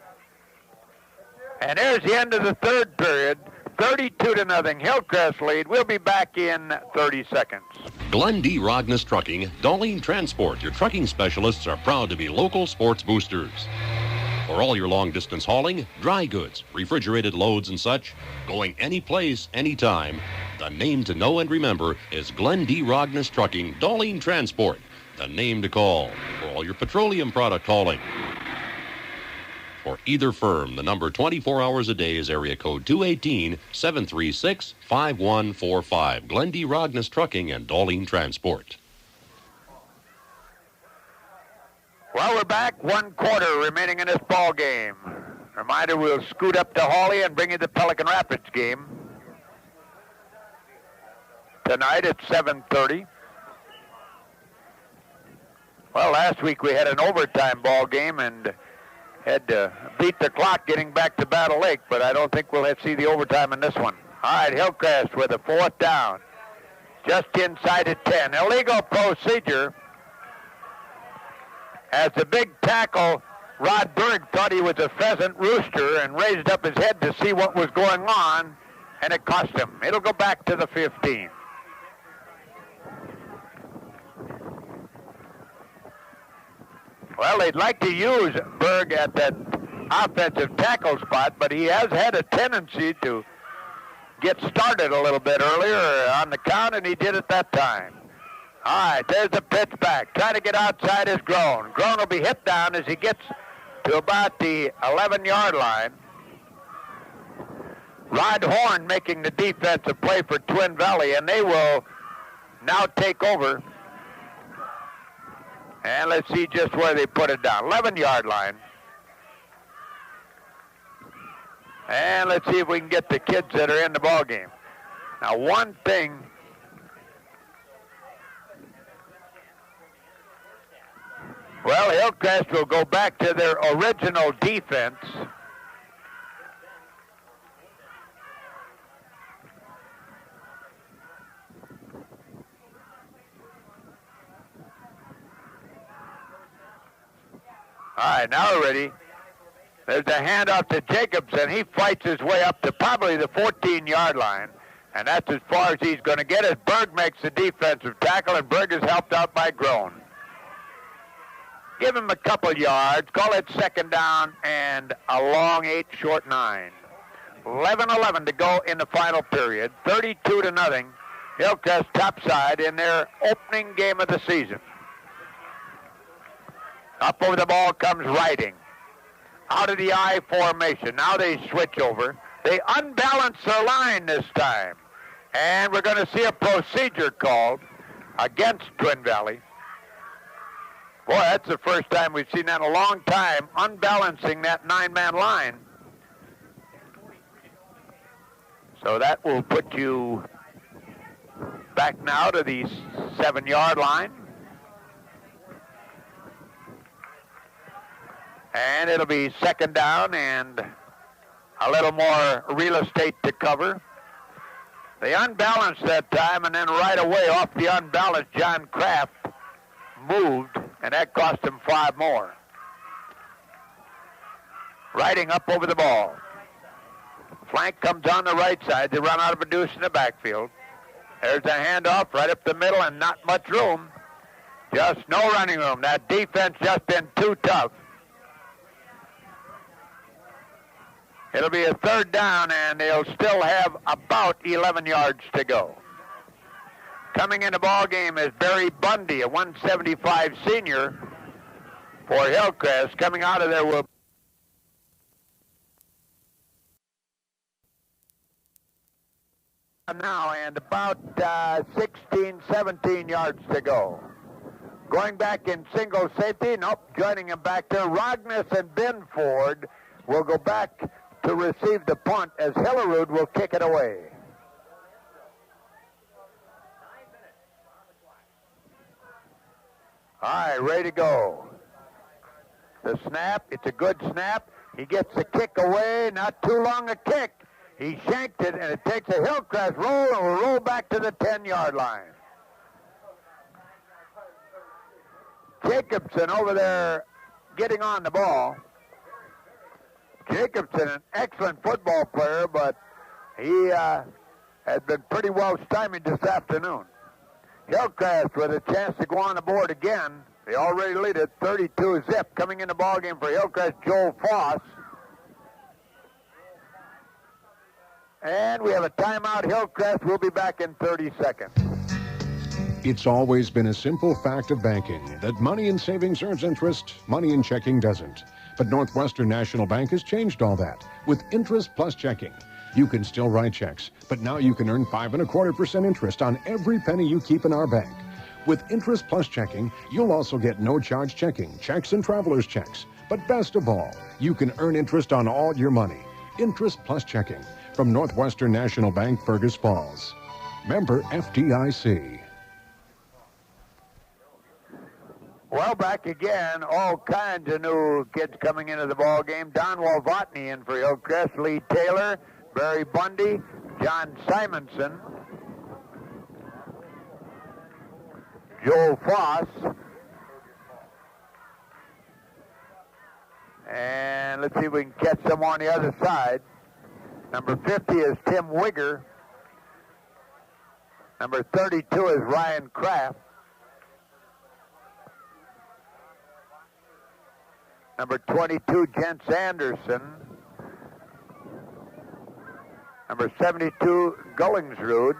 And there's the end of the third period. 32-0 Hillcrest lead. We'll be back in 30 seconds. Glenn D. Rogness Trucking, Darlene Transport. Your trucking specialists are proud to be local sports boosters. For all your long-distance hauling, dry goods, refrigerated loads and such, going any place, anytime, the name to know and remember is Glenn D. Rogness Trucking, Darlene Transport. The name to call for all your petroleum product hauling. For either firm, the number 24 hours a day is area code 218-736-5145. Glenn D. Rogness Trucking and Darlene Transport. Well, we're back. 1 quarter remaining in this ball game. Reminder, we'll scoot up to Hawley and bring you the Pelican Rapids game. Tonight at 7:30. Well, last week we had an overtime ball game and had to beat the clock getting back to Battle Lake, but I don't think we'll have to see the overtime in this one. All right, Hillcrest with a fourth down. just inside of 10. Illegal procedure as the big tackle, Rod Berg, thought he was a pheasant rooster and raised up his head to see what was going on, and it cost him. It'll go back to the 15. Well, they'd like to use Berg at that offensive tackle spot, but he has had a tendency to get started a little bit earlier on the count, and he did it that time. All right, there's the pitch back. Trying to get outside is Groan. Groan will be hit down as he gets to about the 11-yard line. Rod Horn making the defensive play for Twin Valley, and they will now take over. And let's see just where they put it down. 11-yard line. And let's see if we can get the kids that are in the ball game. Now, one thing, well, Hillcrest will go back to their original defense. All right, now we're ready. There's a handoff to Jacobson. He fights his way up to probably the 14-yard line, and that's as far as he's going to get as Berg makes the defensive tackle, and Berg is helped out by Groan. Give him a couple yards, call it second down, and a long 8, short 9. 11-11 to go in the final period. 32-0. Hillcrest topside in their opening game of the season. Up over the ball comes Riding. Out of the I formation. Now they switch over. They unbalance their line this time. And we're going to see a procedure called against Twin Valley. Boy, that's the first time we've seen that in a long time, unbalancing that 9-man line. So that will put you back now to the 7-yard line. And it'll be second down and a little more real estate to cover. They unbalanced that time, and then right away off the unbalanced, John Kraft moved, and that cost him 5 more. Riding up over the ball. Flank comes on the right side. They run out of a deuce in the backfield. There's a handoff right up the middle and not much room. Just no running room. That defense just been too tough. It'll be a third down, and they'll still have about 11 yards to go. Coming in the ball game is Barry Bundy, a 175 senior for Hillcrest. Coming out of there will now, and about 16, 17 yards to go. Going back in single safety, nope, joining him back there. Rogness and Binford will go back to receive the punt as Hillerud will kick it away. All right, ready to go. The snap, it's a good snap. He gets the kick away, not too long a kick. He shanked it, and it takes a Hillcrest roll and will roll back to the 10-yard line. Jacobson over there getting on the ball. Jacobson, an excellent football player, but he has been pretty well stymied this afternoon. Hillcrest with a chance to go on the board again. They already lead it 32-zip. Coming in the ballgame for Hillcrest, Joe Foss. And we have a timeout. Hillcrest will be back in 30 seconds. It's always been a simple fact of banking that money in savings earns interest, money in checking doesn't. But Northwestern National Bank has changed all that with Interest Plus Checking. You can still write checks, but now you can earn 5.25% interest on every penny you keep in our bank. With Interest Plus Checking, you'll also get no-charge checking, checks, and traveler's checks. But best of all, you can earn interest on all your money. Interest Plus Checking from Northwestern National Bank, Fergus Falls. Member FDIC. Well, back again, all kinds of new kids coming into the ball game. Don Walvotny in for Hillcrest, Lee Taylor, Barry Bundy, John Simonson. Joe Foss. And let's see if we can catch some on the other side. Number 50 is Tim Wigger. Number 32 is Ryan Kraft. Number 22, Jens Anderson. Number 72, Gullingsrud.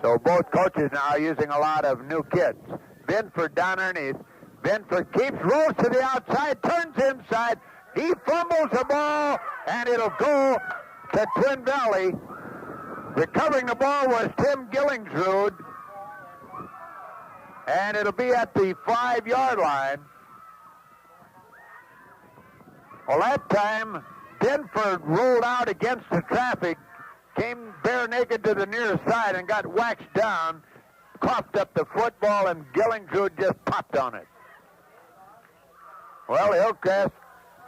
So both coaches now are using a lot of new kids. Binford down underneath. Binford keeps, rolls to the outside, turns inside. He fumbles the ball, and it'll go to Twin Valley. Recovering the ball was Tim Gillingsrud, and it'll be at the 5-yard line. Well, that time, Binford rolled out against the traffic, came bare naked to the near side, and got waxed down, coughed up the football, and Gillingsrud just popped on it. Well, Hillcrest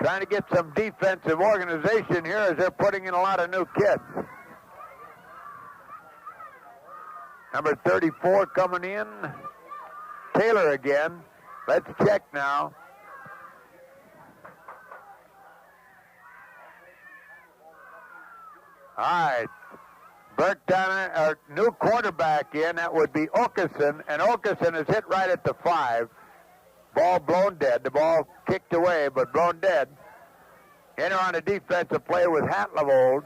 trying to get some defensive organization here as they're putting in a lot of new kids. Number 34 coming in. Taylor again. Let's check now. All right. Burke down, our new quarterback in. That would be Okeson. And Okeson is hit right at the 5. Ball blown dead. The ball kicked away, but blown dead. Enter on a defensive play with Hatlevold.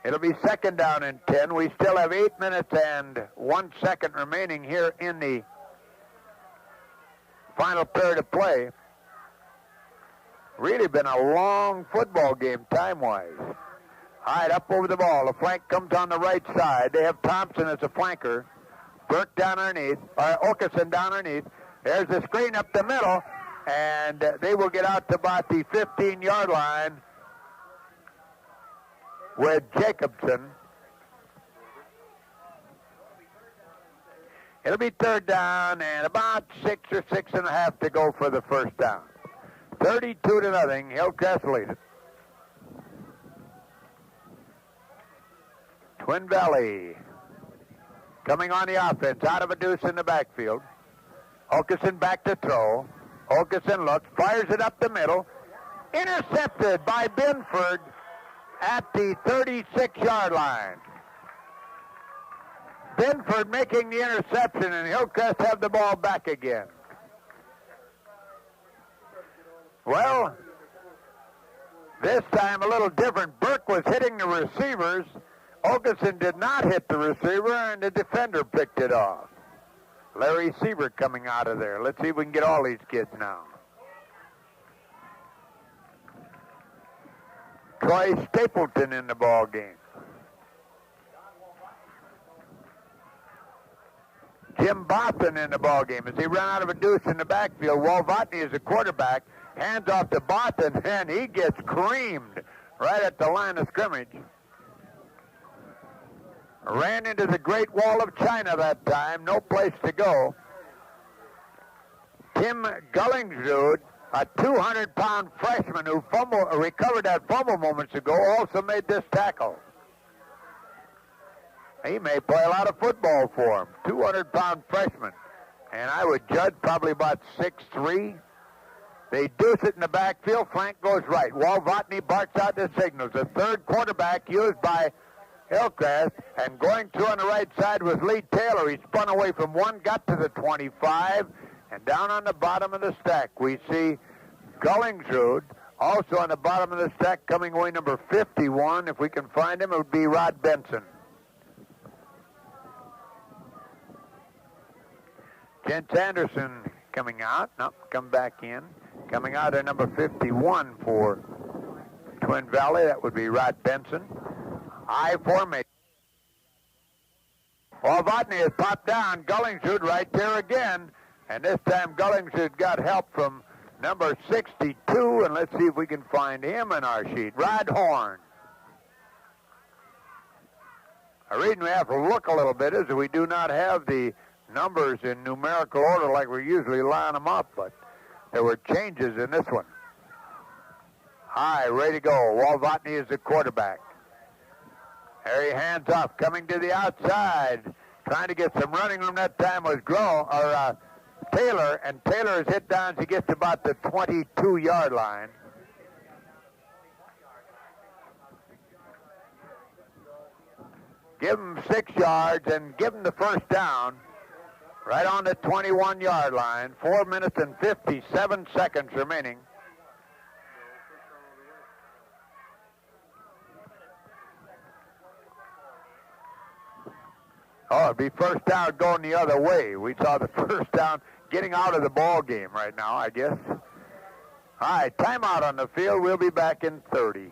It'll be second down and 10. We still have 8 minutes and 1 second remaining here in the final period of play. Really been a long football game time-wise. All right, up over the ball. The flank comes on the right side. They have Thompson as a flanker. Burke down underneath, or Okeson down underneath. There's the screen up the middle, and they will get out to about the 15-yard line with Jacobson. It'll be third down and about 6 or 6.5 to go for the first down. 32-0, Hillcrest leads it. Twin Valley coming on the offense, out of a deuce in the backfield. Okeson back to throw. Okeson looks, fires it up the middle. Intercepted by Binford at the 36-yard line. Binford making the interception, and Hillcrest have the ball back again. Well, this time a little different. Burke was hitting the receivers. Okeson did not hit the receiver, and the defender picked it off. Larry Siebert coming out of there. Let's see if we can get all these kids now. Troy Stapleton in the ball game. Jim Boston in the ball game as he ran out of a deuce in the backfield. Walvotny is the quarterback. Hands off to Boston, and he gets creamed right at the line of scrimmage. Ran into the Great Wall of China that time. No place to go. Tim Gullingsrud, a 200-pound freshman who recovered that fumble moments ago, also made this tackle. He may play a lot of football for him. 200-pound freshman. And I would judge probably about 6'3". They deuce it in the backfield. Flank goes right. Walvotny barks out the signals. The third quarterback used by Hillcrest, and going through on the right side was Lee Taylor. He spun away from one, got to the 25, and down on the bottom of the stack we see Gullingsrud. Also on the bottom of the stack coming away number 51. If we can find him, it would be Rod Benson. Jens Anderson coming out. Nope, come back in. Coming out at number 51 for Twin Valley. That would be Rod Benson. I formation. Walvotny has popped down. Gullingsrud right there again. And this time Gullingsrud got help from number 62. And let's see if we can find him in our sheet. Rod Horn. The reason we have to look a little bit is that we do not have the numbers in numerical order like we usually line them up. But there were changes in this one. High, ready to go. Walvotny is the quarterback. Harry hands off, coming to the outside. Trying to get some running room that time was Taylor, and Taylor is hit down as he gets to about the 22-yard line. Give him 6 yards and give him the first down right on the 21-yard line. 4 minutes and 57 seconds remaining. Oh, it'd be first down going the other way. We saw the first down getting out of the ball game right now, I guess. All right, timeout on the field. We'll be back in 30.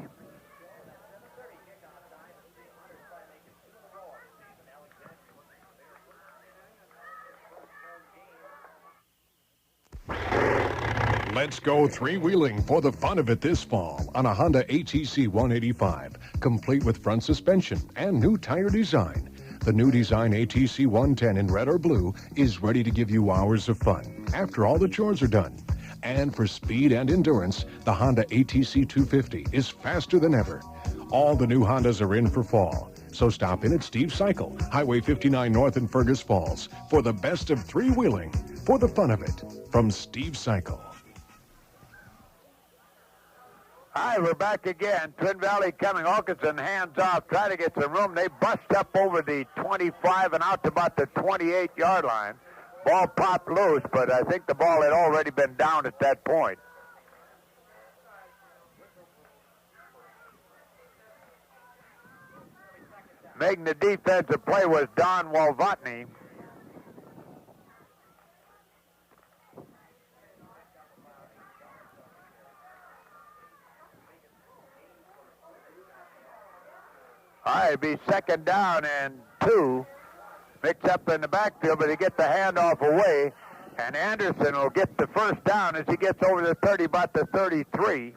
Let's go three-wheeling for the fun of it this fall on a Honda ATC 185, complete with front suspension and new tire design. The new design ATC 110 in red or blue is ready to give you hours of fun after all the chores are done. And for speed and endurance, the Honda ATC 250 is faster than ever. All the new Hondas are in for fall, so stop in at Steve's Cycle, Highway 59 North in Fergus Falls, for the best of three-wheeling for the fun of it from Steve's Cycle. Hi, we're back again. Twin Valley coming. Wilkinson hands off, trying to get some room. They bust up over the 25 and out to about the 28-yard line. Ball popped loose, but I think the ball had already been down at that point. Making the defensive play was Don Walvotny. All right, be second down and 2. Mixed up in the backfield, but he gets the handoff away, and Anderson will get the first down as he gets over the 30, about the 33.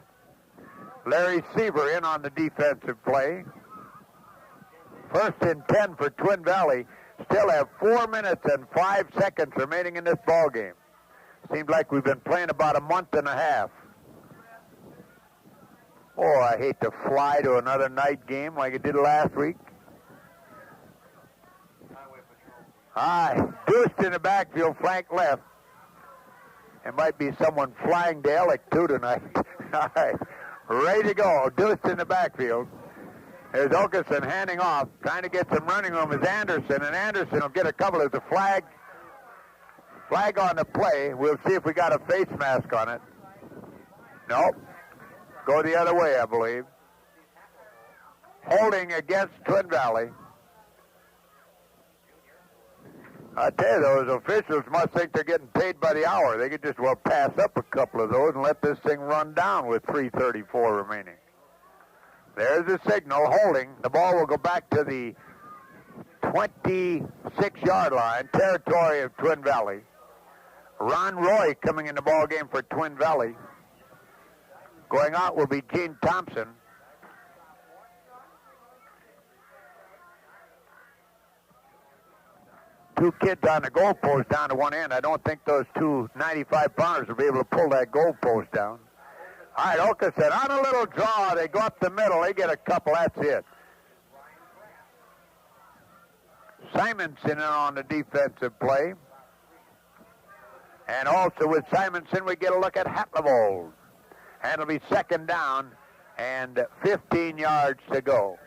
Larry Seaver in on the defensive play. First and 10 for Twin Valley. Still have 4 minutes and 5 seconds remaining in this ball game. Seems like we've been playing about a month and a half. Oh, I hate to fly to another night game like it did last week. All right, Deuced in the backfield, flank left. It might be someone flying to Ellick, too, tonight. All right, ready to go. Deuced in the backfield. There's Okerson handing off, trying to get some running room is Anderson, and Anderson will get a couple of the flag on the play. We'll see if we got a face mask on it. Nope. Go the other way, I believe. Holding against Twin Valley. I tell you, those officials must think they're getting paid by the hour. They could just well pass up a couple of those and let this thing run down with 3:34 remaining. There's the signal, holding. The ball will go back to the 26-yard line, territory of Twin Valley. Ron Roy coming in the ball game for Twin Valley. Going out will be Gene Thompson. Two kids on the goalpost down to one end. I don't think those two 95-pounders will be able to pull that goalpost down. All right, Okerson on a little draw. They go up the middle. They get a couple. That's it. Simonson in on the defensive play. And also with Simonson, we get a look at Hatlevold. And it'll be second down and 15 yards to go.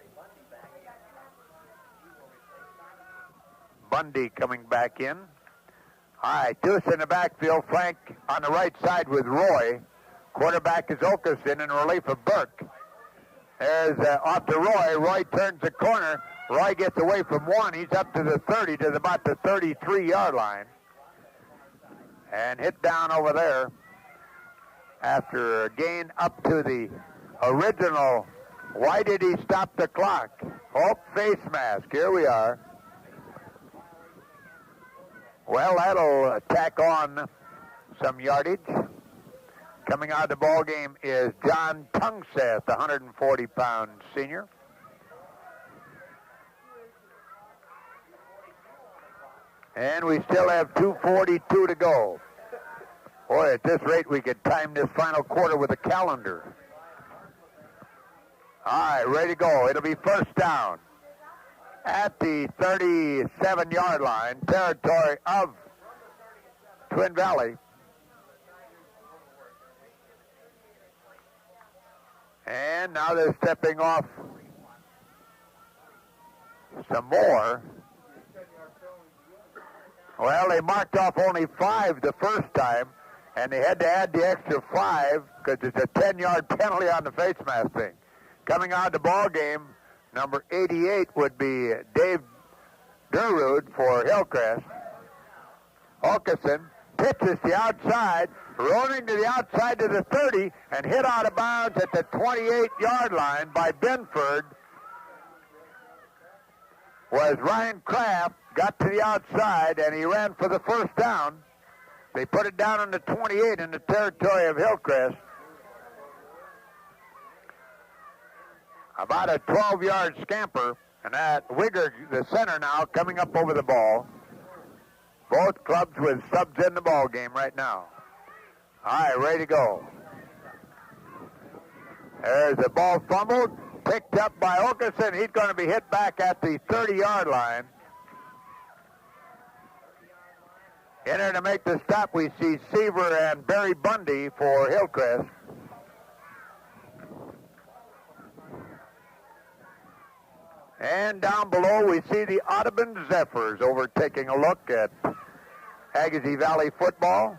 Bundy coming back in. All right, Deuce in the backfield, flank on the right side with Roy. Quarterback is Okerson in relief of Burke. There's off to Roy. Roy turns the corner. Roy gets away from one. He's up to the 30, to about the 33-yard line. And hit down over there after a gain up to the original. Why did he stop the clock? Oh, face mask. Here we are. Well, that'll tack on some yardage. Coming out of the ball game is John Tungseth, the 140-pound senior. And we still have 2:42 to go. Boy, at this rate, we could time this final quarter with a calendar. All right, ready to go. It'll be first down. at the 37-yard line, territory of Twin Valley. And now they're stepping off some more. Well, they marked off only 5 the first time, and they had to add the extra 5 because it's a 10-yard penalty on the face mask thing. Coming out of the ball game, number 88 would be Dave Durwood for Hillcrest. Hulkeson pitches the outside, rolling to the outside to the 30, and hit out of bounds at the 28-yard line by Benford. Was Ryan Kraft, got to the outside, and he ran for the first down. They put it down on the 28 in the territory of Hillcrest. About a 12-yard scamper, and that Wigger, the center now, coming up over the ball. Both clubs with subs in the ball game right now. All right, ready to go. There's the ball fumbled, picked up by Hulkeson. He's going to be hit back at the 30-yard line. In there to make the stop, we see Seaver and Barry Bundy for Hillcrest. And down below, we see the Audubon Zephyrs over taking a look at Agassiz Valley football.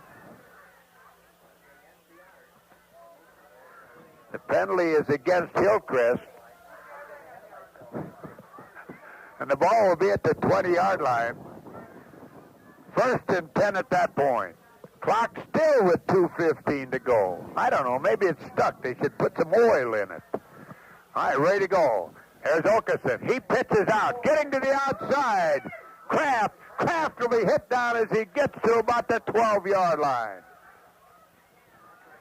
The penalty is against Hillcrest. And the ball will be at the 20-yard line. 1st and 10 at that point. Clock still with 2:15 to go. I don't know, maybe it's stuck. They should put some oil in it. All right, ready to go. There's Hulkeson. He pitches out, getting to the outside. Kraft will be hit down as he gets to about the 12-yard line.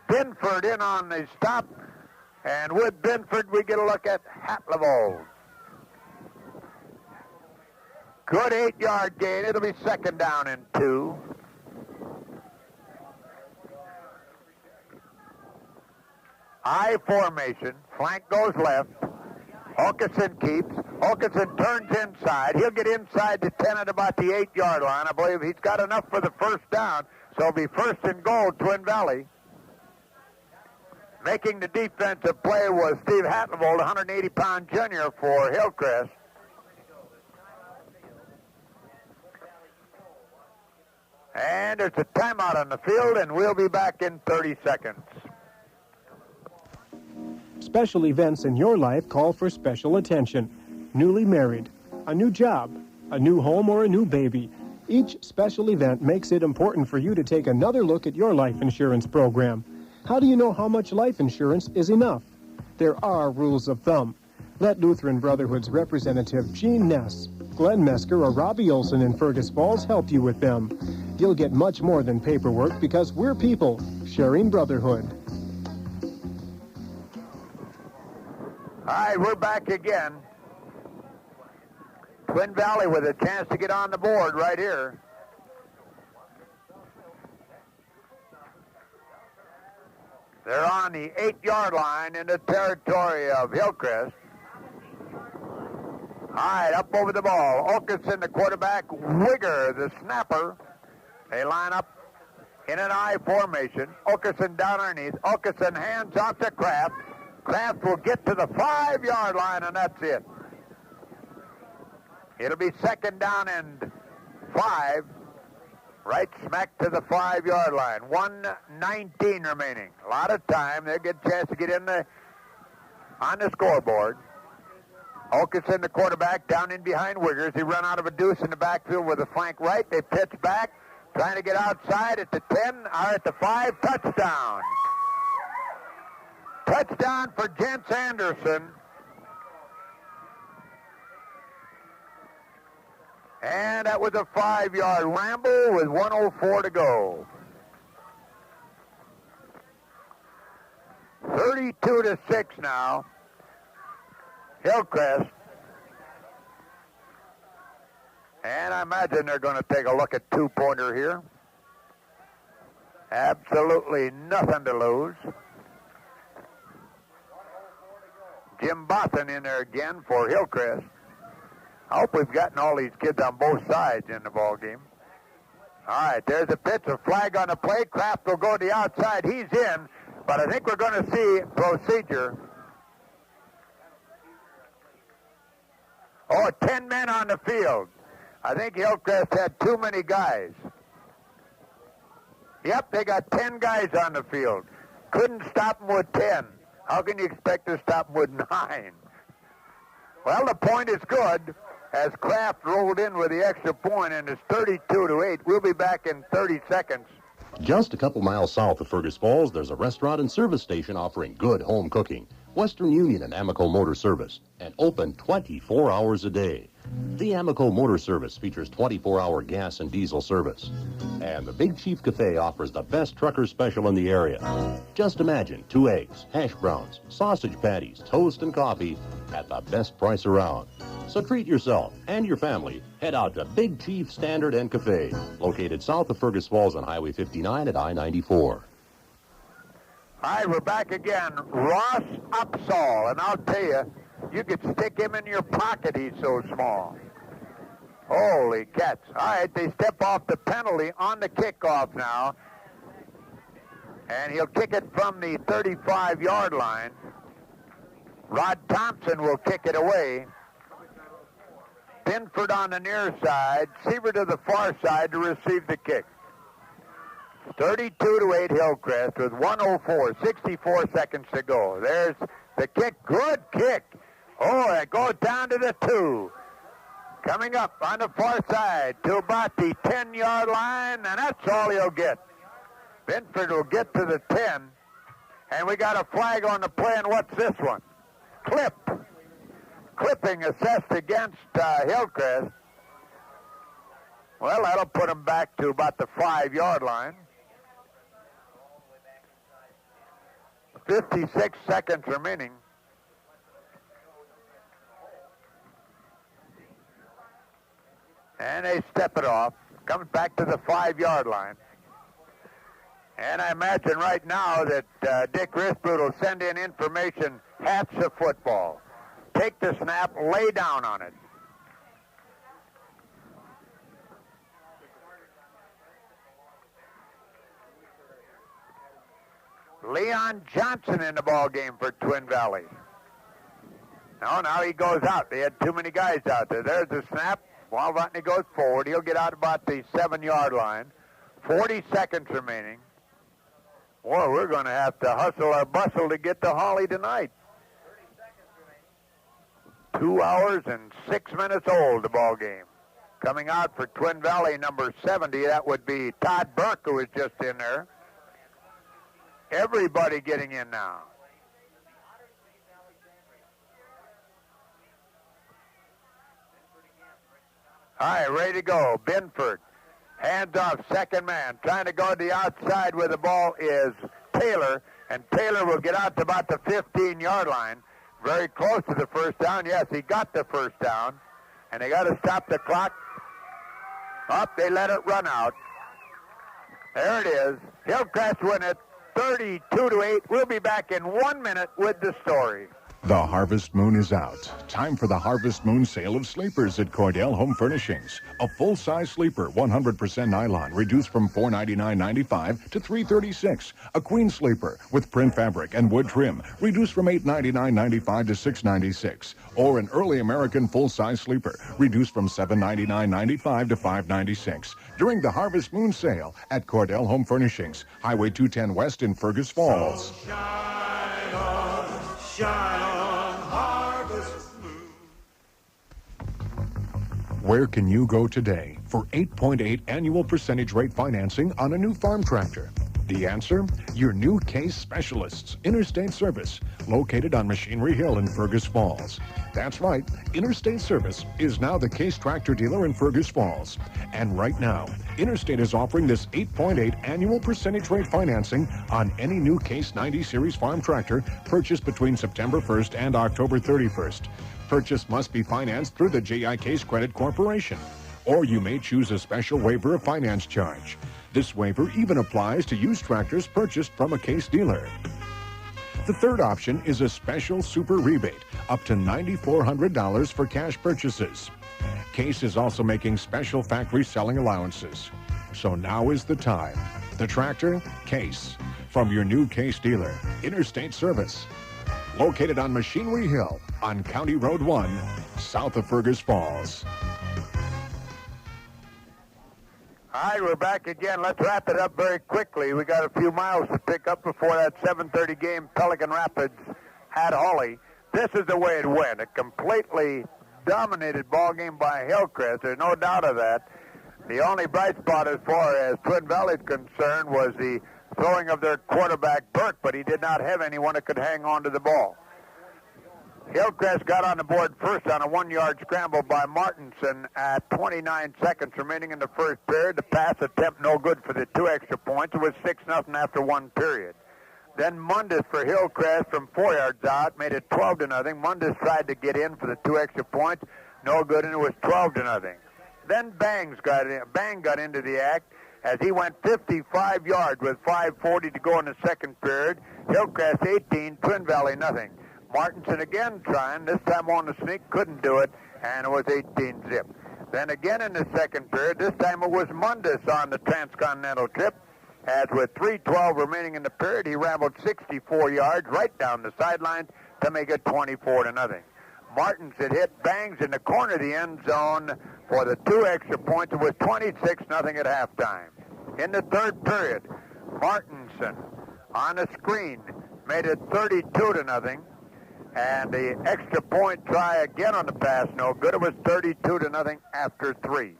Binford in on the stop. And with Binford, we get a look at Hatlevold. Good 8-yard gain. It'll be 2nd down and 2. I formation. Flank goes left. Hulkeson keeps. Hulkeson turns inside. He'll get inside the 10 at about the 8-yard line. I believe he's got enough for the first down. So it'll be 1st and goal, Twin Valley. Making the defensive play was Steve Hatlevold, 180-pound junior for Hillcrest. And there's a timeout on the field, and we'll be back in 30 seconds. Special events in your life call for special attention. Newly married, a new job, a new home, or a new baby. Each special event makes it important for you to take another look at your life insurance program. How do you know how much life insurance is enough? There are rules of thumb. Let Lutheran Brotherhood's representative Gene Ness, Glenn Mesker, or Robbie Olson in Fergus Falls help you with them. You'll get much more than paperwork because we're people sharing brotherhood. All right, we're back again. Twin Valley with a chance to get on the board right here. They're on the 8-yard line in the territory of Hillcrest. All right, up over the ball. Hulkeson, the quarterback. Wigger, the snapper. They line up in an I formation. Hulkeson down underneath. Hulkeson hands off to Kraft. Kraft will get to the 5-yard line, and that's it. It'll be 2nd down and 5. Right smack to the 5-yard line. 1:19 remaining. A lot of time. They'll get a chance to get in on the scoreboard. Hulkeson, the quarterback, down in behind Wiggers. He run out of a deuce in the backfield with a flank right. They pitch back, trying to get outside at the 10, or at the 5. Touchdown. Touchdown for Jens Anderson. And that was a 5-yard ramble with 1:04 to go. 32-6 now. Hillcrest. And I imagine they're going to take a look at two-pointer here. Absolutely nothing to lose. Jim Bothan in there again for Hillcrest. I hope we've gotten all these kids on both sides in the ball game. All right, there's a pitch, a flag on the play. Kraft will go to the outside. He's in, but I think we're going to see procedure. Oh, 10 men on the field. I think Hillcrest had too many guys. Yep, they got 10 guys on the field. Couldn't stop them with 10. How can you expect to stop them with 9? Well, the point is good as Kraft rolled in with the extra point, and it's 32-8. We'll be back in 30 seconds. Just a couple miles south of Fergus Falls, there's a restaurant and service station offering good home cooking. Western Union and Amico Motor Service, and open 24 hours a day. The Amico Motor Service features 24-hour gas and diesel service. And the Big Chief Cafe offers the best trucker special in the area. Just imagine 2 eggs, hash browns, sausage patties, toast, and coffee at the best price around. So treat yourself and your family. Head out to Big Chief Standard and Cafe, located south of Fergus Falls on Highway 59 at I-94. All right, we're back again. Ross Upsall, and I'll tell you, you could stick him in your pocket, he's so small. Holy cats. All right, they step off the penalty on the kickoff now. And he'll kick it from the 35-yard line. Rod Thompson will kick it away. Binford on the near side, Seaver to the far side to receive the kick. 32-8 Hillcrest with 1:04, 64 seconds to go. There's the kick. Good kick. Oh, it goes down to the 2. Coming up on the far side to about the 10-yard line, and that's all he'll get. Binford will get to the 10, and we got a flag on the play, and what's this one? Clipping assessed against Hillcrest. Well, that'll put him back to about the 5-yard line. 56 seconds remaining. And they step it off. Comes back to the 5-yard line. And I imagine right now that Dick Risboot will send in information, hats of football. Take the snap, lay down on it. Leon Johnson in the ball game for Twin Valley. Now he goes out. They had too many guys out there. There's the snap. While Votney goes forward, he'll get out about the 7-yard line. 40 seconds remaining. Boy, we're going to have to hustle or bustle to get to Holly tonight. 2 hours and 6 minutes old, the ball game. Coming out for Twin Valley, number 70, that would be Todd Burke, who was just in there. Everybody getting in now. All right, ready to go. Binford. Hands off, second man. Trying to go to the outside where the ball is Taylor. And Taylor will get out to about the 15-yard line. Very close to the first down. Yes, he got the first down. And they got to stop the clock. Up, they let it run out. There it is. Hillcrest win it 32-8. We'll be back in 1 minute with the story. The harvest moon is out. Time for the Harvest Moon sale of sleepers at Cordell Home Furnishings. A full-size sleeper, 100% nylon, reduced from $499.95 to $336. A queen sleeper with print fabric and wood trim, reduced from $899.95 to $696. Or an early American full-size sleeper, reduced from $799.95 to $596. During the Harvest Moon sale at Cordell Home Furnishings, Highway 210 West in Fergus Falls. So shine on, Harvest Moon. Where can you go today for 8.8 annual percentage rate financing on a new farm tractor? The answer? Your new Case Specialists Interstate Service, located on Machinery Hill in Fergus Falls. That's right, Interstate Service is now the Case tractor dealer in Fergus Falls. And right now, Interstate is offering this 8.8 annual percentage rate financing on any new Case 90 Series farm tractor purchased between September 1st and October 31st. Purchase must be financed through the J.I. Case Credit Corporation. Or you may choose a special waiver of finance charge. This waiver even applies to used tractors purchased from a Case dealer. The third option is a special super rebate, up to $9,400 for cash purchases. Case is also making special factory selling allowances. So now is the time. The tractor, Case. From your new Case dealer, Interstate Service. Located on Machinery Hill on County Road 1, south of Fergus Falls. All right, we're back again. Let's wrap it up very quickly. We got a few miles to pick up before that 7:30 game, Pelican Rapids at Hawley. This is the way it went. A completely dominated ball game by Hillcrest. There's no doubt of that. The only bright spot as far as Twin Valley is concerned was the throwing of their quarterback, Burke, but he did not have anyone that could hang on to the ball. Hillcrest got on the board first on a 1-yard scramble by Martinson at 29 seconds remaining in the first period. The pass attempt no good for the 2 extra points. It was 6-0 after 1 period. Then Mundus for Hillcrest from 4 yards out made it 12-0. Mundus tried to get in for the 2 extra points. No good, and it was 12-0. Then Bang got into the act as he went 55 yards with 5:40 to go in the second period. Hillcrest 18, Twin Valley nothing. Martinson again trying, this time on the sneak, couldn't do it, and it was 18-zip. Then again in the second period, this time it was Mundus on the transcontinental trip, as with 3:12 remaining in the period, he rambled 64 yards right down the sidelines to make it 24-0. Martinson hit Bangs in the corner of the end zone for the 2 extra points. It was 26-0 at halftime. In the third period, Martinson on a screen made it 32-0. And the extra point try again on the pass, no good. It was 32-0 after 3.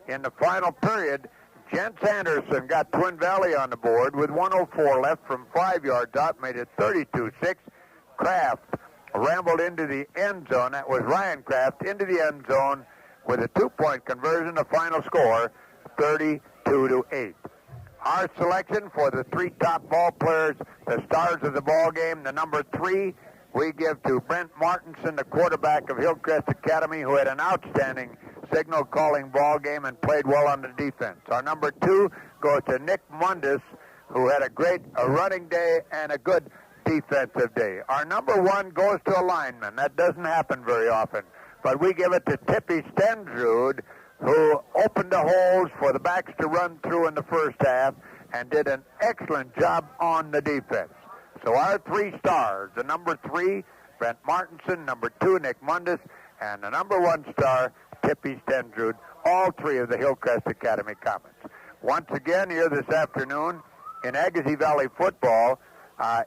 In the final period, Jens Anderson got Twin Valley on the board with 1:04 left from 5 yards out, made it 32-6. Kraft rambled into the end zone. That was Ryan Kraft into the end zone with a 2-point conversion. The final score, 32-8. Our selection for the 3 top ball players, the stars of the ball game, the number 3, we give to Brent Martinson, the quarterback of Hillcrest Academy, who had an outstanding signal calling ball game and played well on the defense. Our number 2 goes to Nick Mundus, who had a great running day and a good defensive day. Our number 1 goes to a lineman. That doesn't happen very often. But we give it to Tippy Stendrud, who opened the holes for the backs to run through in the first half and did an excellent job on the defense. So our 3 stars, the number 3, Brent Martinson, number 2, Nick Mundus, and the number 1 star, Tippy Stendrud, all 3 of the Hillcrest Academy Comets. Once again, here this afternoon in Agassiz Valley football,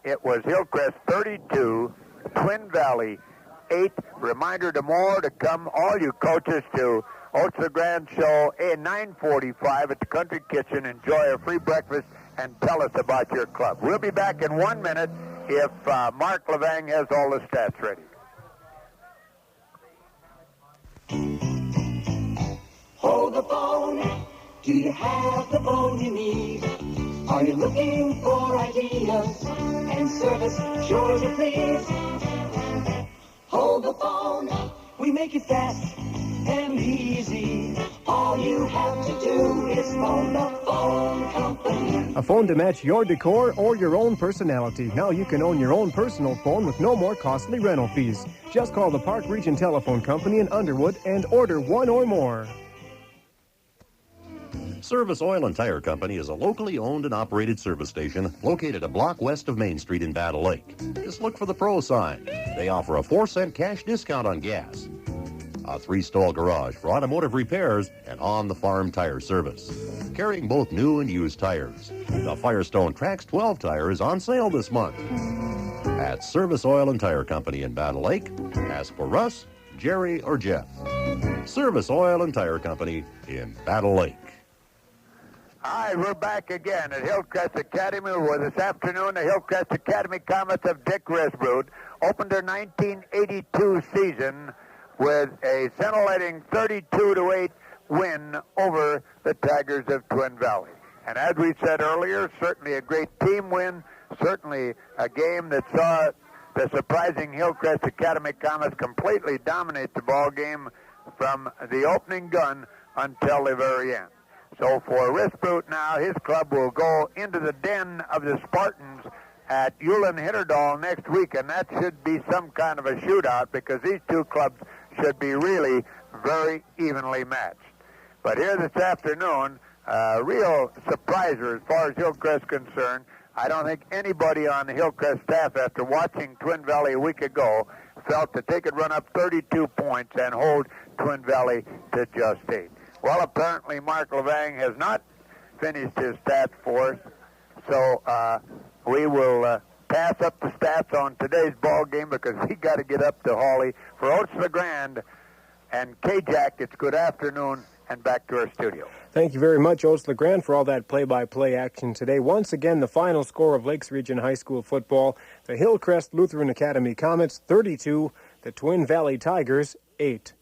it was Hillcrest 32, Twin Valley 8. Reminder tomorrow to come, all you coaches, to Oats LeGrand show at 9:45 at the Country Kitchen. Enjoy a free breakfast and tell us about your club. We'll be back in 1 minute if Mark Levang has all the stats ready. Hold the phone. Do you have the phone you need? Are you looking for ideas and service? Sure as you please. Hold the phone. We make it fast and easy. All you have to do is phone the phone company. A phone to match your decor or your own personality. Now you can own your own personal phone with no more costly rental fees. Just call the Park Region Telephone Company in Underwood and order 1 or more. Service Oil and Tire Company is a locally owned and operated service station located a block west of Main Street in Battle Lake. Just look for the Pro sign. They offer a 4-cent cash discount on gas, a 3-stall garage for automotive repairs, and on-the-farm tire service, carrying both new and used tires. The Firestone Trax 12 tire is on sale this month. At Service Oil and Tire Company in Battle Lake, ask for Russ, Jerry, or Jeff. Service Oil and Tire Company in Battle Lake. All right, we're back again at Hillcrest Academy, where this afternoon the Hillcrest Academy Comets of Dick Risbrut opened their 1982 season with a scintillating 32-8 win over the Tigers of Twin Valley. And as we said earlier, certainly a great team win, certainly a game that saw the surprising Hillcrest Academy Comets completely dominate the ball game from the opening gun until the very end. So for Risbrut now, his club will go into the den of the Spartans at Ulen Hitterdal next week, and that should be some kind of a shootout because these 2 clubs should be really very evenly matched. But here this afternoon, real surpriser as far as Hillcrest is concerned. I don't think anybody on the Hillcrest staff, after watching Twin Valley a week ago, felt that they could run up 32 points and hold Twin Valley to just 8. Well, apparently Mark Levang has not finished his stats for us, so we will pass up the stats on today's ball game because we got to get up to Hawley. For Oats LeGrand and K-Jack, it's good afternoon and back to our studio. Thank you very much, Oats LeGrand, for all that play-by-play action today. Once again, the final score of Lakes Region High School football, the Hillcrest Lutheran Academy Comets 32, the Twin Valley Tigers 8.